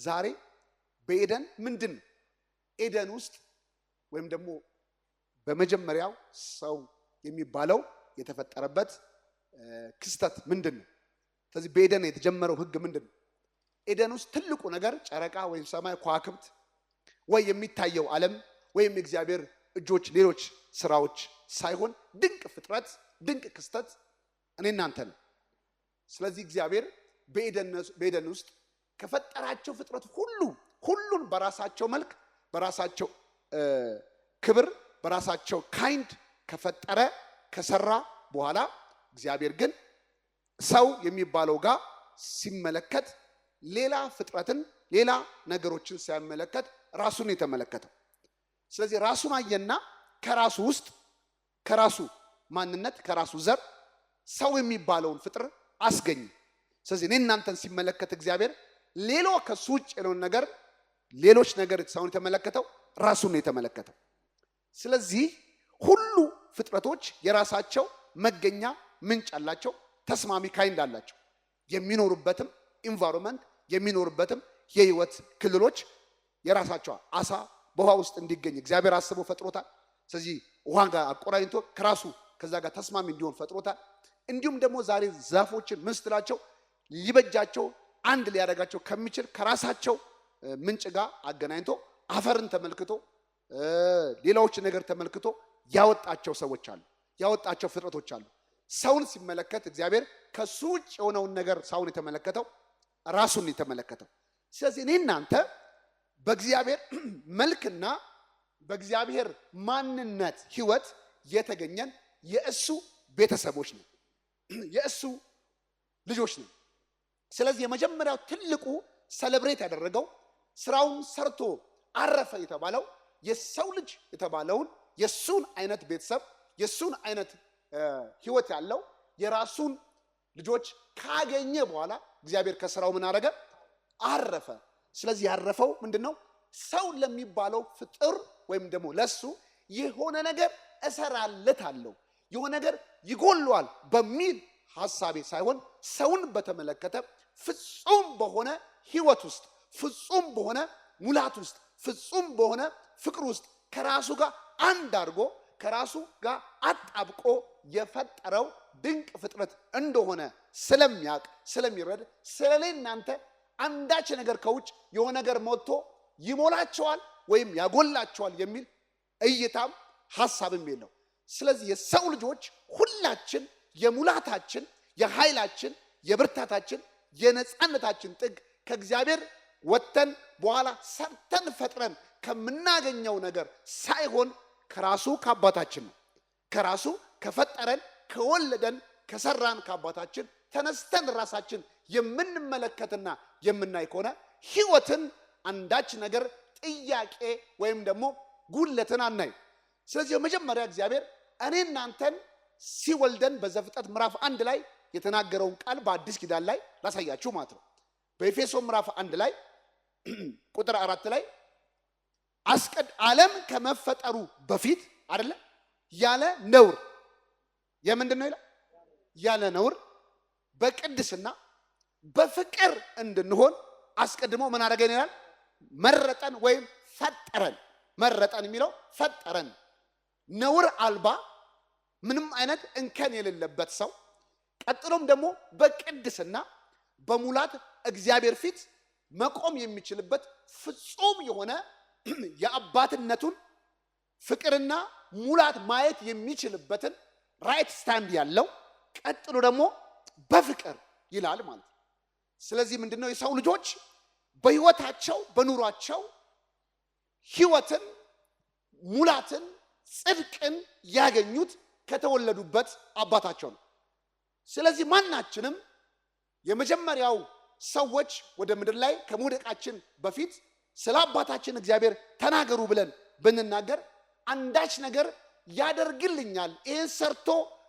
ዛሬ በኤደን ምንድን ኤደን ውስጥ ወይም ደግሞ በመጀመሪያው ሰው የሚባለው የተፈጠረበት ክስተት ምንድነው? ስለዚህ በኤደን የተጀመረው ህግ ምንድነው? ኤደን ውስጥ ትልቁ ነገር ጨረቃ ወይም ሰማይ ከዋክብት ወይ የሚታየው ዓለም ወይም እግዚአብሔር እጆች ሌሎች ስራዎች ሳይሆን ድንቅ ፍጥረት ድንቅ ክስተት እኔ እናንተ ነው። ስለዚህ እግዚአብሔር በኤደን ውስጥ ከፈጠራቸው ፍጥረት ሁሉን በራሳቸው መልክ በራሳቸው ክብር በራሳቸው ካይንድ ከፈጠረ ከሰራ በኋላ እግዚአብሔር ግን ሰው የሚባለው ጋር ሲመለከት ሌላ ፍጥረትን ሌላ ነገሮችን ሲያመለከት ራሱን የተመለከተው። ስለዚህ ራሱን አየና ከራሱ ውስጥ ከራሱ ማንነት ከራሱ ዘር ሰው የሚባለውን ፍጥር አስገኘ። ስለዚህ እኔ እናንተን ሲመለከት እግዚአብሔር ሌላ ከሱ ውጭ ያለውን ነገር ሌሎች ነገር ሳይሆን የተመለከተው ራሱን ነው የተመለከተው። ስለዚህ ሁሉ ፍጥረቶች የራሳቸው መገኛ ምንጭ አላቸው፣ ተስማሚ ካይንድ አላቸው። የሚኖሩበትም ኢንቫይሮንመንት የሚኖሩበትም የህይወት ክልሎች የራሳቸው አሳ በውሃ ውስጥ እንዲገኝ እግዚአብሔር አስቦ ፈጥሮታል። ስለዚህ ውሃ ጋር አቆራኝቶ ከራሱ ከዛ ጋር ተስማሚ እንዲሆን ፈጥሮታል። እንዲሁም ደግሞ ዛሬ ዛፎችን ምንስትላቸው ሊበጃቸው አንድ ሊያደርጋቸው ከሚችል ከራሳቸው ምንጭ ጋር አገናኝቶ አፈርን ተመልክቶ ሌላዎች ነገር ተመልክቶ ያወጣቸው ሰዎች አሉ፣ ያወጣቸው ፍጥረቶች አሉ። ሰውን ሲመለከት እግዚአብሔር ከሱ ውጭ የሆነውን ነገር ሰውን የተመለከተው ራሱን የተመለከተው። ስለዚህ እኔ እናንተ በእግዚአብሔር መልክና በእግዚአብሔር ማንነት ህይወት የተገኘን የእሱ ቤተሰቦች ነን፣ የእሱ ልጆች ነን። ስለዚህ የመጀመሪያው ትልቁ ሰለብሬት ያደረገው ስራውን ሰርቶ አረፈ የተባለው የሰው ልጅ የተባለውን የሱን አይነት ቤተሰብ የሱን አይነት ህይወት ያለው የራሱን ልጆች ካገኘ በኋላ እግዚአብሔር ከስራው ምን አደረገ? አረፈ። ስለዚህ ያረፈው ምንድነው? ሰው ለሚባለው ፍጥር ወይም ደግሞ ለሱ የሆነ ነገር እሰራለታለሁ የሆነ ነገር ይጎለዋል በሚል ሐሳቤ ሳይሆን ሰውን በተመለከተ ፍጹም በሆነ ህይወት ውስጥ ፍጹም በሆነ ሙላት ውስጥ ፍጹም በሆነ ፍቅር ውስጥ ከራሱ ጋር አንድ አድርጎ ከራሱ ጋር አጣብቆ የፈጠረው ድንቅ ፍጥረት እንደሆነ ስለሚያውቅ ስለሚረድ ስለሌላ እናንተ አንዳች ነገር ከውጭ የሆነ ነገር ሞቶ ይሞላቸዋል ወይም ያጎላቸዋል የሚል እይታም ሐሳብም የለው። ስለዚህ የሰው ልጆች ሁላችን የሙላታችን የኃይላችን የብርታታችን የነጻነታችን ጥግ ከእግዚአብሔር ወጥተን በኋላ ሰርተን ፈጥረን ከምናገኘው ነገር ሳይሆን ከራሱ ከአባታችን ነው። ከራሱ ከፈጠረን ከወለደን ከሰራን ከአባታችን ተነስተን ራሳችን የምንመለከትና የምናይ ከሆነ ህይወትን አንዳች ነገር ጥያቄ ወይም ደግሞ ጉለትን አናይ። ስለዚህ የመጀመሪያ እግዚአብሔር እኔ እናንተን ሲወልደን በዘፍጥረት ምዕራፍ 1 ላይ የተናገረውን ቃል በአዲስ ኪዳን ላይ ላሳያችሁ ማለት ነው። በኤፌሶን ምዕራፍ 1 ላይ ቁጥር 4 ላይ ዓለም ከመፈጠሩ በፊት አይደለ ያለ ነውር የምንድነው ይላል? ያለ ነውር በቅድስና በፍቅር እንድንሆን አስቀድሞ ምን አደረገን ይላል? መረጠን ወይም ፈጠረን። መረጠን የሚለው ፈጠረን። ነውር አልባ ምንም አይነት እንከን የሌለበት ሰው፣ ቀጥሎም ደግሞ በቅድስና በሙላት እግዚአብሔር ፊት መቆም የሚችልበት ፍጹም የሆነ የአባትነቱን ፍቅርና ሙላት ማየት የሚችልበትን ራይት ስታንድ ያለው፣ ቀጥሎ ደግሞ በፍቅር ይላል ማለት ነው። ስለዚህ ምንድነው የሰው ልጆች በህይወታቸው በኑሯቸው ህይወትን ሙላትን ጽድቅን ያገኙት ከተወለዱበት አባታቸው ነው። ስለዚህ ማናችንም የመጀመሪያው ሰዎች ወደ ምድር ላይ ከመውደቃችን በፊት ስለ አባታችን እግዚአብሔር ተናገሩ ብለን ብንናገር አንዳች ነገር ያደርግልኛል ይህን ሰርቶ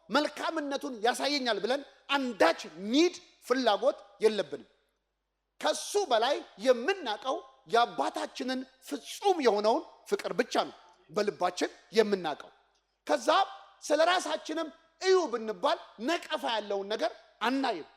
መልካምነቱን ያሳየኛል ብለን አንዳች ኒድ ፍላጎት የለብንም። ከሱ በላይ የምናቀው የአባታችንን ፍጹም የሆነውን ፍቅር ብቻ ነው በልባችን የምናቀው። ከዛ ስለ ራሳችንም እዩ ብንባል ነቀፋ ያለውን ነገር አናይም፣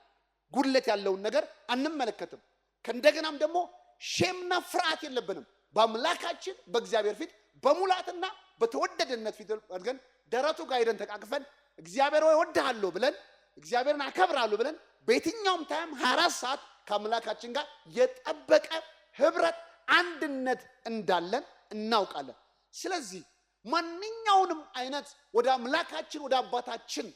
ጉድለት ያለውን ነገር አንመለከትም። ከእንደገናም ደግሞ ሼምና ፍርሃት የለብንም። በአምላካችን በእግዚአብሔር ፊት በሙላትና በተወደደነት ፊት አድርገን ደረቱ ጋር ሄደን ተቃቅፈን እግዚአብሔር ሆይ እወድሃለሁ ብለን እግዚአብሔርን አከብራለሁ ብለን በየትኛውም ታይም 24 ሰዓት ከአምላካችን ጋር የጠበቀ ህብረት አንድነት እንዳለን እናውቃለን። ስለዚህ ማንኛውንም አይነት ወደ አምላካችን ወደ አባታችን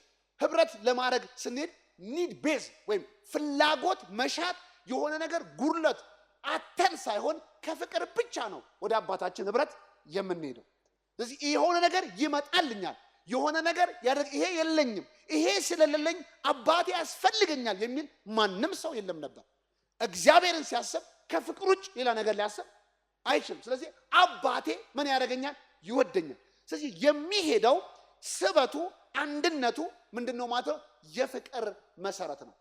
ህብረት ለማድረግ ስንሄድ ኒድ ቤዝ ወይም ፍላጎት መሻት የሆነ ነገር ጉድለት አተን ሳይሆን ከፍቅር ብቻ ነው ወደ አባታችን ህብረት የምንሄደው። ስለዚህ የሆነ ነገር ይመጣልኛል፣ የሆነ ነገር ያደርግ ይሄ የለኝም፣ ይሄ ስለሌለኝ አባቴ ያስፈልገኛል የሚል ማንም ሰው የለም ነበር። እግዚአብሔርን ሲያስብ ከፍቅር ውጭ ሌላ ነገር ሊያስብ አይችልም። ስለዚህ አባቴ ምን ያደርገኛል? ይወደኛል። ስለዚህ የሚሄደው ስበቱ አንድነቱ ምንድነው ማለት ነው? የፍቅር መሰረት ነው።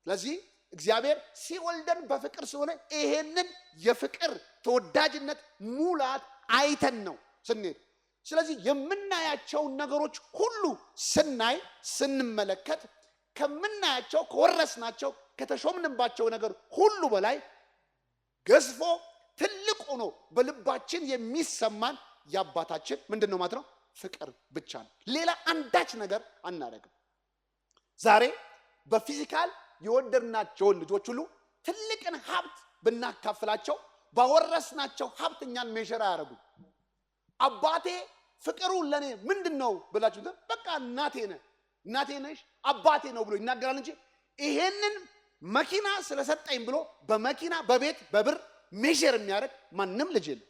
ስለዚህ እግዚአብሔር ሲወልደን በፍቅር ስለሆነ ይሄንን የፍቅር ተወዳጅነት ሙላት አይተን ነው ስንሄድ። ስለዚህ የምናያቸውን ነገሮች ሁሉ ስናይ ስንመለከት ከምናያቸው ከወረስናቸው ከተሾምንባቸው ነገር ሁሉ በላይ ገዝፎ ትልቅ ሆኖ በልባችን የሚሰማን የአባታችን ምንድነው ማለት ነው? ፍቅር ብቻ ነው። ሌላ አንዳች ነገር አናደርግም። ዛሬ በፊዚካል የወደድናቸውን ልጆች ሁሉ ትልቅን ሀብት ብናካፍላቸው ባወረስናቸው ሀብት እኛን ሜዥር አያደርጉም። አባቴ ፍቅሩ ለኔ ምንድነው ብላችሁ በቃ እናቴ ነሽ አባቴ ነው ብሎ ይናገራል እንጂ ይሄንን መኪና ስለሰጠኝ ብሎ በመኪና በቤት በብር ሜዥር የሚያደርግ ማንም ልጅ የለም፣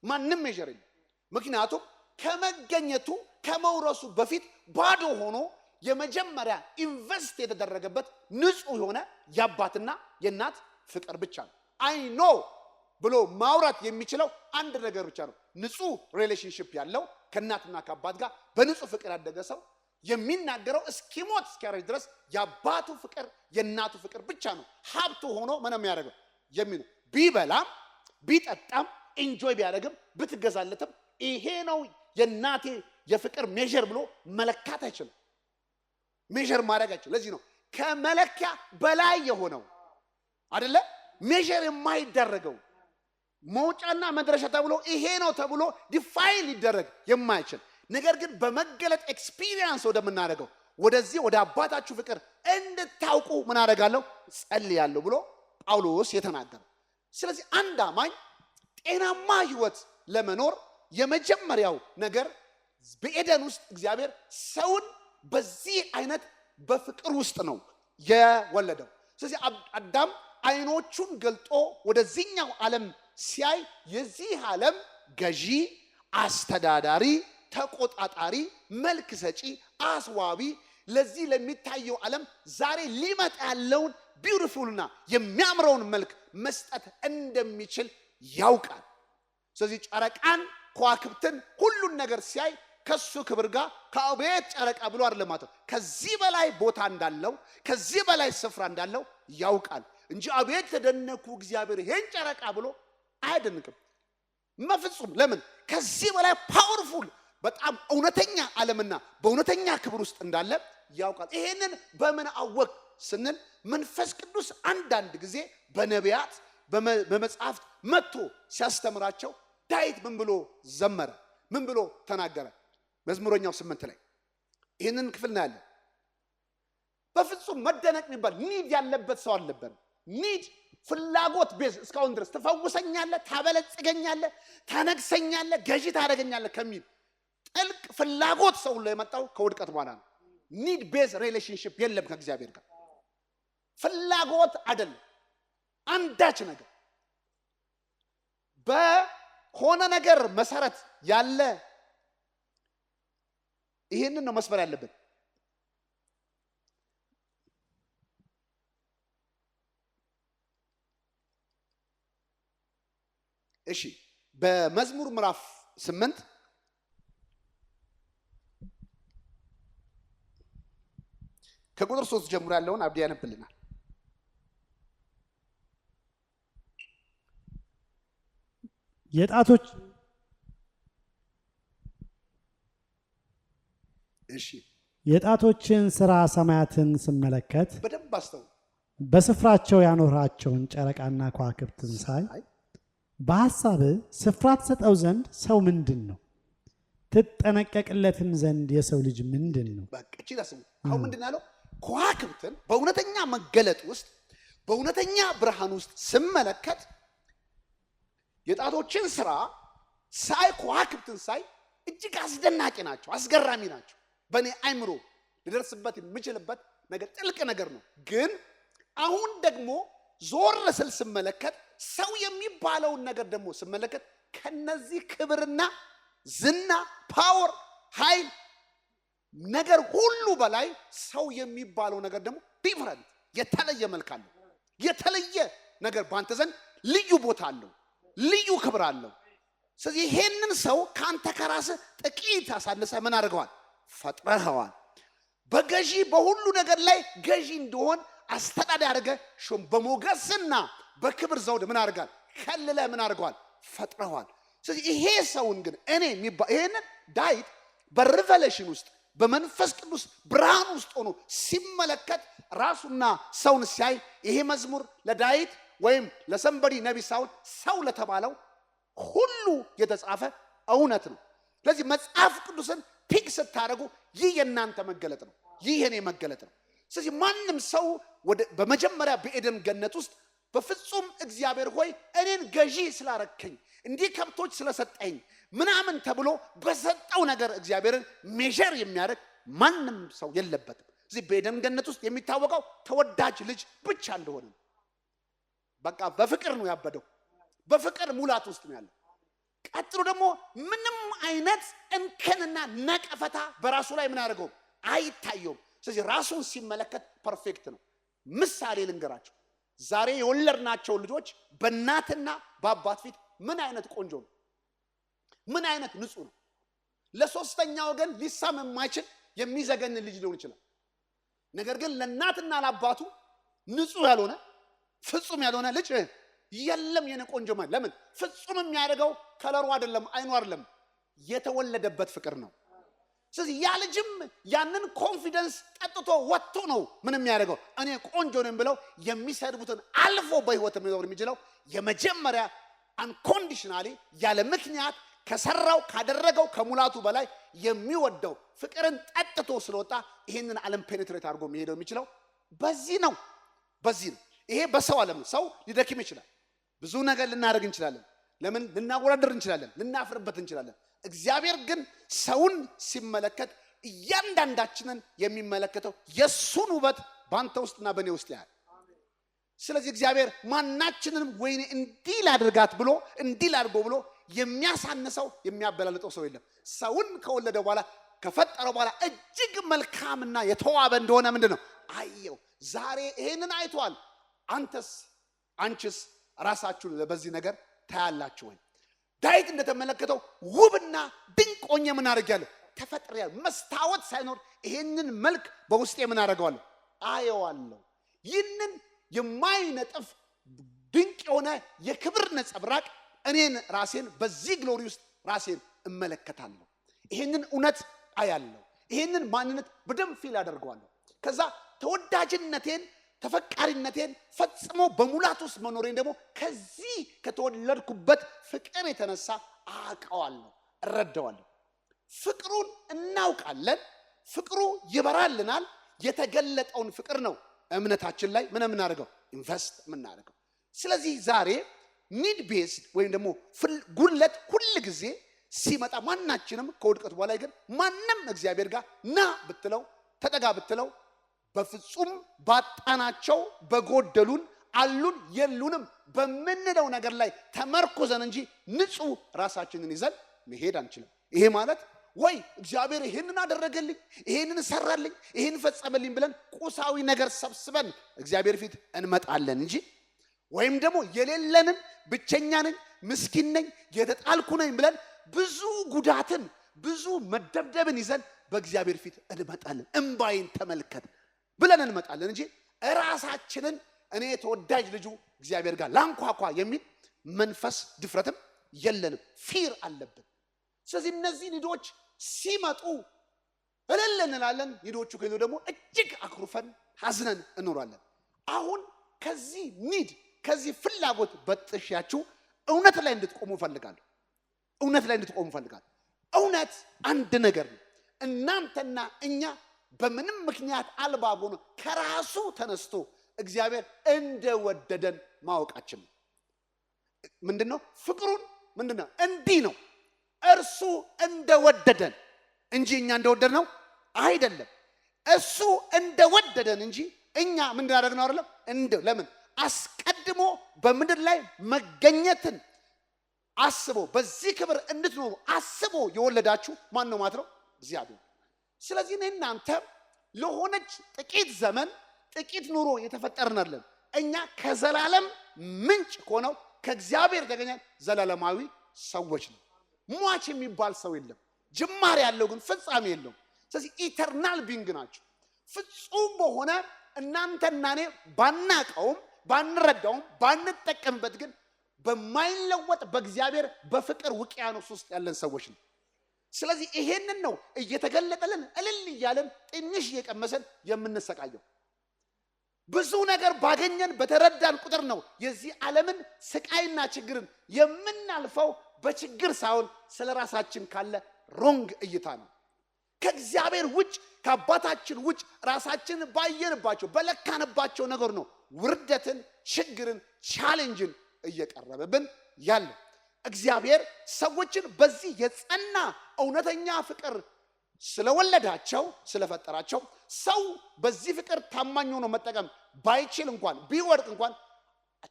ማንም ሜዥር የለም። ምክንያቱም ከመገኘቱ ከመውረሱ በፊት ባዶ ሆኖ የመጀመሪያ ኢንቨስት የተደረገበት ንጹህ የሆነ የአባትና የእናት ፍቅር ብቻ ነው። አይ ኖ ብሎ ማውራት የሚችለው አንድ ነገር ብቻ ነው። ንጹህ ሪሌሽንሺፕ ያለው ከእናትና ከአባት ጋር በንጹህ ፍቅር ያደገ ሰው የሚናገረው እስኪሞት እስኪያረጅ ድረስ የአባቱ ፍቅር የእናቱ ፍቅር ብቻ ነው ሀብቱ ሆኖ ምንም ያደርገው የሚሉ ቢበላም ቢጠጣም ኢንጆይ ቢያደርግም ብትገዛለትም ይሄ ነው የእናቴ የፍቅር ሜዥር ብሎ መለካት አይችልም። ሜዥር ማድረግ አይችልም። ለዚህ ነው ከመለኪያ በላይ የሆነው አይደለ ሜዥር የማይደረገው መውጫና መድረሻ ተብሎ ይሄ ነው ተብሎ ዲፋይን ሊደረግ የማይችል ነገር ግን በመገለጥ ኤክስፒሪየንስ ወደምናደርገው ወደዚህ ወደ አባታችሁ ፍቅር እንድታውቁ ምን አደርጋለሁ ጸልያለሁ ብሎ ጳውሎስ የተናገረው። ስለዚህ አንድ አማኝ ጤናማ ህይወት ለመኖር የመጀመሪያው ነገር በኤደን ውስጥ እግዚአብሔር ሰውን በዚህ አይነት በፍቅር ውስጥ ነው የወለደው። ስለዚህ አዳም አይኖቹን ገልጦ ወደዚህኛው ዓለም ሲያይ የዚህ ዓለም ገዢ፣ አስተዳዳሪ፣ ተቆጣጣሪ፣ መልክ ሰጪ፣ አስዋቢ ለዚህ ለሚታየው ዓለም ዛሬ ሊመጣ ያለውን ቢዩቲፉልና የሚያምረውን መልክ መስጠት እንደሚችል ያውቃል። ስለዚህ ጨረቃን፣ ከዋክብትን ሁሉን ነገር ሲያይ ከሱ ክብር ጋር ከአቤት ጨረቃ ብሎ አይደለም ማለት ነው። ከዚህ በላይ ቦታ እንዳለው ከዚህ በላይ ስፍራ እንዳለው ያውቃል እንጂ አቤት ተደነኩ እግዚአብሔር ይሄን ጨረቃ ብሎ አይደንቅም መፍጹም። ለምን? ከዚህ በላይ ፓወርፉል በጣም እውነተኛ ዓለምና በእውነተኛ ክብር ውስጥ እንዳለ ያውቃል። ይሄንን በምን አወቅ ስንል መንፈስ ቅዱስ አንዳንድ ጊዜ በነቢያት በመጽሐፍት መጥቶ ሲያስተምራቸው ዳዊት ምን ብሎ ዘመረ? ምን ብሎ ተናገረ? መዝሙረኛው 8 ላይ ይሄንን ክፍል ነው ያለ። በፍጹም መደነቅ የሚባል ኒድ ያለበት ሰው አልነበረም። ኒድ ፍላጎት ቤዝ እስካሁን ድረስ ትፈውሰኛለህ፣ ታበለጽገኛለህ፣ ታነግሰኛለህ፣ ገዢ ታደርገኛለህ ከሚል ጥልቅ ፍላጎት ሰው ላይ የመጣው ከውድቀት በኋላ ነው። ኒድ ቤዝ ሪሌሽንሺፕ የለም ከእግዚአብሔር ጋር ፍላጎት አይደለም። አንዳች ነገር በሆነ ነገር መሰረት ያለ ይሄንን ነው መስበር ያለብን። እሺ በመዝሙር ምዕራፍ 8 ከቁጥር 3 ጀምሮ ያለውን አብዲ ያነብልናል። የጣቶች እሺ የጣቶችን ሥራ ሰማያትን ስመለከት በደንብ አስተው በስፍራቸው ያኖራቸውን ጨረቃና ከዋክብትን ሳይ በሐሳብ ስፍራ ተሰጠው ዘንድ ሰው ምንድነው? ትጠነቀቅለትም ዘንድ የሰው ልጅ ምንድነው? በቃ እቺ ታስቡ። አሁን ምንድነው ያለው? ከዋክብትን በእውነተኛ መገለጥ ውስጥ በእውነተኛ ብርሃን ውስጥ ስመለከት የጣቶችን ስራ ሳይ ከዋክብትን ሳይ እጅግ አስደናቂ ናቸው፣ አስገራሚ ናቸው። በእኔ አይምሮ ልደርስበት የምችልበት ነገር ጥልቅ ነገር ነው። ግን አሁን ደግሞ ዞር ስል ስመለከት ሰው የሚባለውን ነገር ደግሞ ስመለከት ከነዚህ ክብርና ዝና ፓወር ኃይል ነገር ሁሉ በላይ ሰው የሚባለው ነገር ደግሞ ዲፍረንት የተለየ መልክ አለው። የተለየ ነገር ባንተ ዘንድ ልዩ ቦታ አለው፣ ልዩ ክብር አለው። ስለዚህ ይሄንን ሰው ካንተ ከራስ ጥቂት አሳነሰ ምን አድርገዋል? ፈጥረኸዋል። በገዢ በሁሉ ነገር ላይ ገዢ እንደሆን አስተዳዳሪ አድርገህ ሾም። በሞገስና በክብር ዘውድ ምን አድርጋል? ከልለህ ምን አድርገዋል? ፈጥረዋል። ስለዚህ ይሄ ሰውን ግን እኔ ይሄንን ዳዊት በሪቨሌሽን ውስጥ በመንፈስ ቅዱስ ብርሃን ውስጥ ሆኖ ሲመለከት ራሱና ሰውን ሲያይ ይሄ መዝሙር ለዳዊት ወይም ለሰንበዲ ነቢይ ሳይሆን ሰው ለተባለው ሁሉ የተጻፈ እውነት ነው። ስለዚህ መጽሐፍ ቅዱስን ፒክ ስታደርጉ ይህ የእናንተ መገለጥ ነው፣ ይህ የኔ መገለጥ ነው። ስለዚህ ማንም ሰው በመጀመሪያ በኤደን ገነት ውስጥ በፍጹም እግዚአብሔር ሆይ እኔን ገዢ ስላረከኝ እንዲህ ከብቶች ስለሰጠኝ ምናምን ተብሎ በሰጠው ነገር እግዚአብሔርን ሜዠር የሚያደርግ ማንም ሰው የለበትም። ስለዚህ በኤደን ገነት ውስጥ የሚታወቀው ተወዳጅ ልጅ ብቻ እንደሆነ ነው። በቃ በፍቅር ነው ያበደው፣ በፍቅር ሙላት ውስጥ ነው ያለው። ቀጥሎ ደግሞ ምንም አይነት እንከንና ነቀፈታ በራሱ ላይ ምን አደረገው? አይታየውም። ስለዚህ ራሱን ሲመለከት ፐርፌክት ነው። ምሳሌ ልንገራቸው። ዛሬ የወለድናቸው ልጆች በእናትና በአባት ፊት ምን አይነት ቆንጆ ነው፣ ምን አይነት ንጹህ ነው። ለሶስተኛ ወገን ሊሳም የማይችል የሚዘገን ልጅ ሊሆን ይችላል። ነገር ግን ለእናትና ለአባቱ ንጹህ ያልሆነ ፍጹም ያልሆነ ልጅ የለም። የኔ ቆንጆ ማለት ለምን ፍጹም የሚያደርገው ከለሩ አይደለም፣ አይኑ አይደለም፣ የተወለደበት ፍቅር ነው። ስለዚህ ያ ልጅም ያንን ኮንፊደንስ ጠጥቶ ወጥቶ ነው ምን የሚያደርገው? እኔ ቆንጆ ነኝ ብለው የሚሰድቡትን አልፎ በህይወት የሚኖር የሚችለው የመጀመሪያ አንኮንዲሽናሊ ያለ ምክንያት ከሰራው ካደረገው ከሙላቱ በላይ የሚወደው ፍቅርን ጠጥቶ ስለወጣ ይሄንን ዓለም ፔኔትሬት አድርጎ የሚሄደው የሚችለው በዚህ ነው። በዚህ ነው። ይሄ በሰው ዓለም ሰው ሊደክም ይችላል። ብዙ ነገር ልናደርግ እንችላለን። ለምን ልናወዳደር እንችላለን፣ ልናፍርበት እንችላለን። እግዚአብሔር ግን ሰውን ሲመለከት እያንዳንዳችንን የሚመለከተው የሱን ውበት ባንተ ውስጥና በእኔ ውስጥ ያያል። ስለዚህ እግዚአብሔር ማናችንንም ወይኔ እንዲህ ላድርጋት ብሎ እንዲህ ላድርጎ ብሎ የሚያሳንሰው የሚያበላልጠው ሰው የለም። ሰውን ከወለደ በኋላ ከፈጠረው በኋላ እጅግ መልካምና የተዋበ እንደሆነ ምንድን ነው አየው። ዛሬ ይሄንን አይቷል። አንተስ አንቺስ ራሳችሁን በዚህ ነገር ታያላችሁ ወይ? ዳዊት እንደተመለከተው ውብና ድንቅ ሆኜ ምን አደርጋለሁ? ተፈጥሬያለሁ። መስታወት ሳይኖር ይሄንን መልክ በውስጤ ምን አደርገዋለሁ? አየዋለሁ። ይህንን የማይነጥፍ ድንቅ የሆነ የክብር ነጸብራቅ እኔን ራሴን በዚህ ግሎሪ ውስጥ ራሴን እመለከታለሁ። ይሄንን እውነት አያለሁ። ይሄንን ማንነት በደንብ ፊል አደርገዋለሁ። ከዛ ተወዳጅነቴን ተፈቃሪነቴን ፈጽሞ በሙላት ውስጥ መኖሬን ደግሞ ከዚህ ከተወለድኩበት ፍቅር የተነሳ አውቀዋለሁ፣ እረዳዋለሁ። ፍቅሩን እናውቃለን። ፍቅሩ ይበራልናል። የተገለጠውን ፍቅር ነው እምነታችን ላይ ምን የምናደርገው? ኢንቨስት የምናደርገው። ስለዚህ ዛሬ ኒድ ቤዝድ ወይም ደግሞ ጉድለት ሁል ጊዜ ሲመጣ ማናችንም ከውድቀት በኋላ ግን ማንም እግዚአብሔር ጋር ና ብትለው ተጠጋ ብትለው በፍጹም ባጣናቸው በጎደሉን አሉን የሉንም በምንለው ነገር ላይ ተመርኮዘን እንጂ ንጹህ ራሳችንን ይዘን መሄድ አንችልም። ይሄ ማለት ወይ እግዚአብሔር ይሄንን አደረገልኝ፣ ይሄንን ሰራልኝ፣ ይሄን ፈጸመልኝ ብለን ቁሳዊ ነገር ሰብስበን እግዚአብሔር ፊት እንመጣለን እንጂ ወይም ደግሞ የሌለንን ብቸኛ ነኝ፣ ምስኪን ነኝ፣ የተጣልኩ ነኝ ብለን ብዙ ጉዳትን ብዙ መደብደብን ይዘን በእግዚአብሔር ፊት እንመጣለን። እምባይን ተመልከት ብለን እንመጣለን እንጂ ራሳችንን እኔ ተወዳጅ ልጁ እግዚአብሔር ጋር ላንኳኳ የሚል መንፈስ ድፍረትም የለንም። ፊር አለብን። ስለዚህ እነዚህ ኒዶች ሲመጡ እልል እንላለን። ኒዶቹ ከሄዱ ደግሞ እጅግ አክሩፈን ሐዝነን እንኖራለን። አሁን ከዚህ ኒድ ከዚህ ፍላጎት በጥሻችሁ እውነት ላይ እንድትቆሙ ፈልጋለሁ። እውነት ላይ እንድትቆሙ ፈልጋለሁ። እውነት አንድ ነገር ነው። እናንተና እኛ በምንም ምክንያት አልባ ሆኖ ከራሱ ተነስቶ እግዚአብሔር እንደወደደን ማወቃችን ነው። ምንድነው? ፍቅሩን ምንድነው? እንዲህ ነው። እርሱ እንደወደደን እንጂ እኛ እንደወደድ ነው አይደለም። እሱ እንደወደደን እንጂ እኛ ምንድን አደረግነው አይደለም። ለምን? አስቀድሞ በምድር ላይ መገኘትን አስቦ በዚህ ክብር እንድትኖሩ አስቦ የወለዳችሁ ማን ነው ማለት ነው? እግዚአብሔር። ስለዚህ እናንተ ለሆነች ጥቂት ዘመን ጥቂት ኑሮ የተፈጠርናለን። እኛ ከዘላለም ምንጭ ሆነው ከእግዚአብሔር ተገኘን ዘላለማዊ ሰዎች ነው። ሟች የሚባል ሰው የለም። ጅማሬ ያለው ግን ፍጻሜ የለውም። ስለዚህ ኢተርናል ቢንግ ናቸው። ፍጹም በሆነ እናንተና እኔ ባናቀውም ባንረዳውም ባንጠቀምበት ግን በማይለወጥ በእግዚአብሔር በፍቅር ውቅያኖስ ውስጥ ያለን ሰዎች ነው። ስለዚህ ይሄንን ነው እየተገለጠልን እልል እያለን ትንሽ እየቀመሰን የምንሰቃየው። ብዙ ነገር ባገኘን በተረዳን ቁጥር ነው የዚህ ዓለምን ስቃይና ችግርን የምናልፈው። በችግር ሳይሆን ስለ ራሳችን ካለ ሮንግ እይታ ነው። ከእግዚአብሔር ውጭ ከአባታችን ውጭ ራሳችንን ባየንባቸው በለካንባቸው ነገር ነው ውርደትን፣ ችግርን፣ ቻሌንጅን እየቀረበብን ያለ። እግዚአብሔር ሰዎችን በዚህ የጸና እውነተኛ ፍቅር ስለወለዳቸው ስለፈጠራቸው ሰው በዚህ ፍቅር ታማኝ ሆኖ መጠቀም ባይችል እንኳን ቢወድቅ እንኳን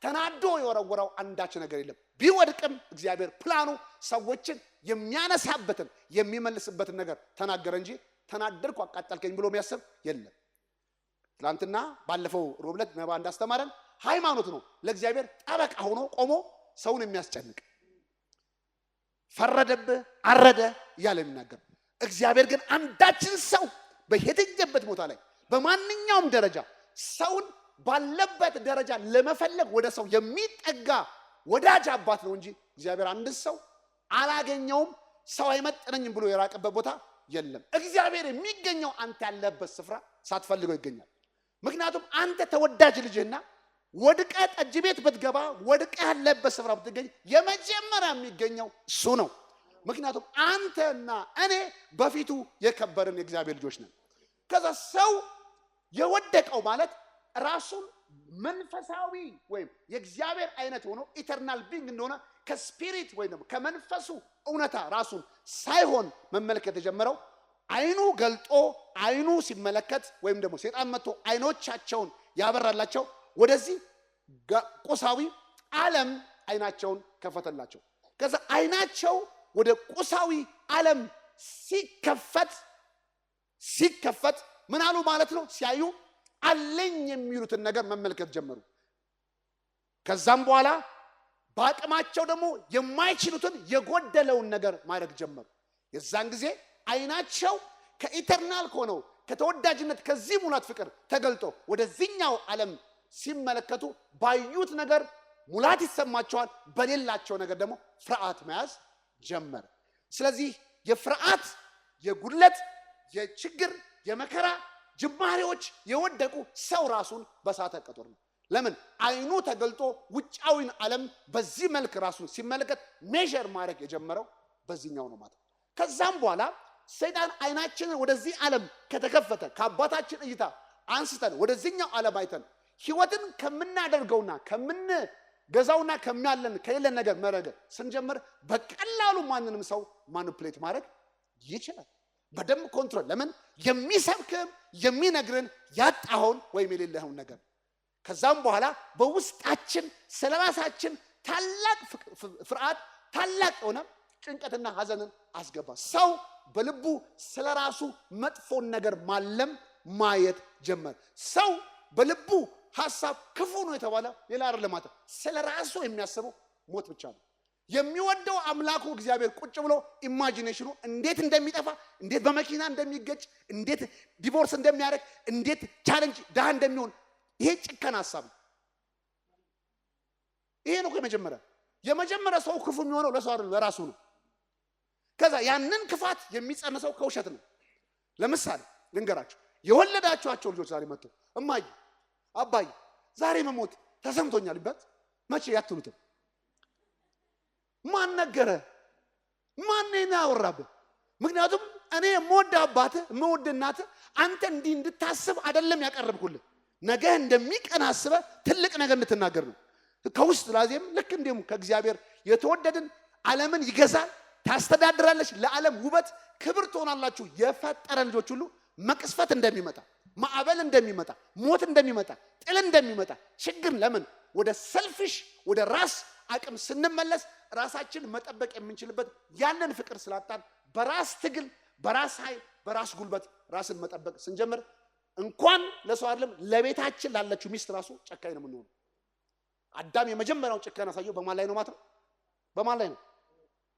ተናዶ የወረወረው አንዳች ነገር የለም። ቢወድቅም እግዚአብሔር ፕላኑ ሰዎችን የሚያነሳበትን የሚመልስበትን ነገር ተናገረ እንጂ ተናደርኩ አቃጠልከኝ ብሎ የሚያስብ የለም። ትናንትና ባለፈው ሮብ ዕለት ነባ እንዳስተማረን ሃይማኖት ነው ለእግዚአብሔር ጠበቃ ሆኖ ቆሞ ሰውን የሚያስጨንቅ ፈረደብህ አረደ እያለ የሚናገር። እግዚአብሔር ግን አንዳችን ሰው በሄደበት ቦታ ላይ በማንኛውም ደረጃ ሰውን ባለበት ደረጃ ለመፈለግ ወደ ሰው የሚጠጋ ወዳጅ አባት ነው እንጂ እግዚአብሔር አንድ ሰው አላገኘውም ሰው አይመጥነኝም ብሎ የራቀበት ቦታ የለም። እግዚአብሔር የሚገኘው አንተ ያለበት ስፍራ ሳትፈልገው ይገኛል። ምክንያቱም አንተ ተወዳጅ ልጅህና ወድቀ ጠጅ ቤት ብትገባ ወድቀ ያለበት ስፍራ ብትገኝ የመጀመሪያ የሚገኘው እሱ ነው። ምክንያቱም አንተና እኔ በፊቱ የከበርን የእግዚአብሔር ልጆች ነን። ከዛ ሰው የወደቀው ማለት ራሱን መንፈሳዊ ወይም የእግዚአብሔር አይነት ሆኖ ኢተርናል ቢንግ እንደሆነ ከስፒሪት ወይም ደግሞ ከመንፈሱ እውነታ ራሱን ሳይሆን መመልከት የጀመረው አይኑ ገልጦ አይኑ ሲመለከት ወይም ደግሞ ሰይጣን መጥቶ አይኖቻቸውን ያበራላቸው ወደዚህ ቁሳዊ ዓለም አይናቸውን ከፈተላቸው። ከዛ አይናቸው ወደ ቁሳዊ ዓለም ሲከፈት ምን አሉ ማለት ነው? ሲያዩ አለኝ የሚሉትን ነገር መመልከት ጀመሩ። ከዛም በኋላ በአቅማቸው ደግሞ የማይችሉትን የጎደለውን ነገር ማድረግ ጀመሩ። የዛን ጊዜ አይናቸው ከኢተርናል ሆነው ከተወዳጅነት ከዚህ ሙላት ፍቅር ተገልጦ ወደዚህኛው ዓለም ሲመለከቱ ባዩት ነገር ሙላት ይሰማቸዋል፣ በሌላቸው ነገር ደግሞ ፍርሃት መያዝ ጀመረ። ስለዚህ የፍርሃት የጉድለት የችግር የመከራ ጅማሬዎች የወደቁ ሰው ራሱን በሳተ ቀጦር ነው። ለምን? አይኑ ተገልጦ ውጫዊን ዓለም በዚህ መልክ ራሱን ሲመለከት ሜዠር ማድረግ የጀመረው በዚህኛው ነው ማለት። ከዛም በኋላ ሰይጣን አይናችንን ወደዚህ ዓለም ከተከፈተ ከአባታችን እይታ አንስተን ወደዚህኛው ዓለም አይተን ህይወትን ከምናደርገውና ከምንገዛውና ከሚያለን ከሌለን ነገር መረገ ስንጀምር በቀላሉ ማንንም ሰው ማኒፕሌት ማድረግ ይችላል። በደንብ ኮንትሮል። ለምን? የሚሰብክም የሚነግርን ያጣውን ወይም የሌለውን ነገር። ከዛም በኋላ በውስጣችን ስለራሳችን ታላቅ ፍርሃት ታላቅ የሆነ ጭንቀትና ሐዘንን አስገባ። ሰው በልቡ ስለራሱ መጥፎን ነገር ማለም ማየት ጀመረ። ሰው በልቡ ሐሳብ ክፉ ነው የተባለ ሌላ አይደለም ማለት ስለራሱ የሚያስበው ሞት ብቻ ነው። የሚወደው አምላኩ እግዚአብሔር ቁጭ ብሎ ኢማጂኔሽኑ እንዴት እንደሚጠፋ፣ እንዴት በመኪና እንደሚገጭ፣ እንዴት ዲቮርስ እንደሚያደርግ፣ እንዴት ቻሌንጅ ዳህ እንደሚሆን ይሄ ጭከና ሐሳብ ነው። ይሄ ነው የመጀመሪያ ሰው ክፉ የሚሆነው ለሰው አይደለም ለራሱ ነው። ከዛ ያንን ክፋት የሚጸንሰው ከውሸት ነው። ለምሳሌ ልንገራችሁ፣ የወለዳችኋቸው ልጆች ዛሬ መጥተው እማዬ አባዬ ዛሬ መሞት ተሰምቶኛል ይባል መቼ ያትሉትም ማን ነገረ? ማን ነው ያወራብህ? ምክንያቱም እኔ የምወድ አባትህ የምወድ እናትህ አንተ እንዲህ እንድታስብ አይደለም ያቀርብኩልህ። ነገ እንደሚቀና አስበህ ትልቅ ነገር እንድትናገር ነው። ከውስጥ ላዚም ልክ እንደም ከእግዚአብሔር የተወደድን ዓለምን ይገዛል፣ ታስተዳድራለች፣ ለዓለም ውበት ክብር ትሆናላችሁ የፈጠረ ልጆች ሁሉ መቅስፈት እንደሚመጣ፣ ማዕበል እንደሚመጣ፣ ሞት እንደሚመጣ፣ ጥል እንደሚመጣ ችግር ለምን ወደ ሰልፊሽ ወደ ራስ አቅም ስንመለስ ራሳችን መጠበቅ የምንችልበት ያንን ፍቅር ስላጣን በራስ ትግል በራስ ኃይል በራስ ጉልበት ራስን መጠበቅ ስንጀምር እንኳን ለሰው አይደለም ለቤታችን ላለችው ሚስት ራሱ ጨካኝ ነው የምንሆነው። አዳም የመጀመሪያውን ጭካኔ ያሳየው በማን ላይ ነው ማለት ነው? በማን ላይ ነው?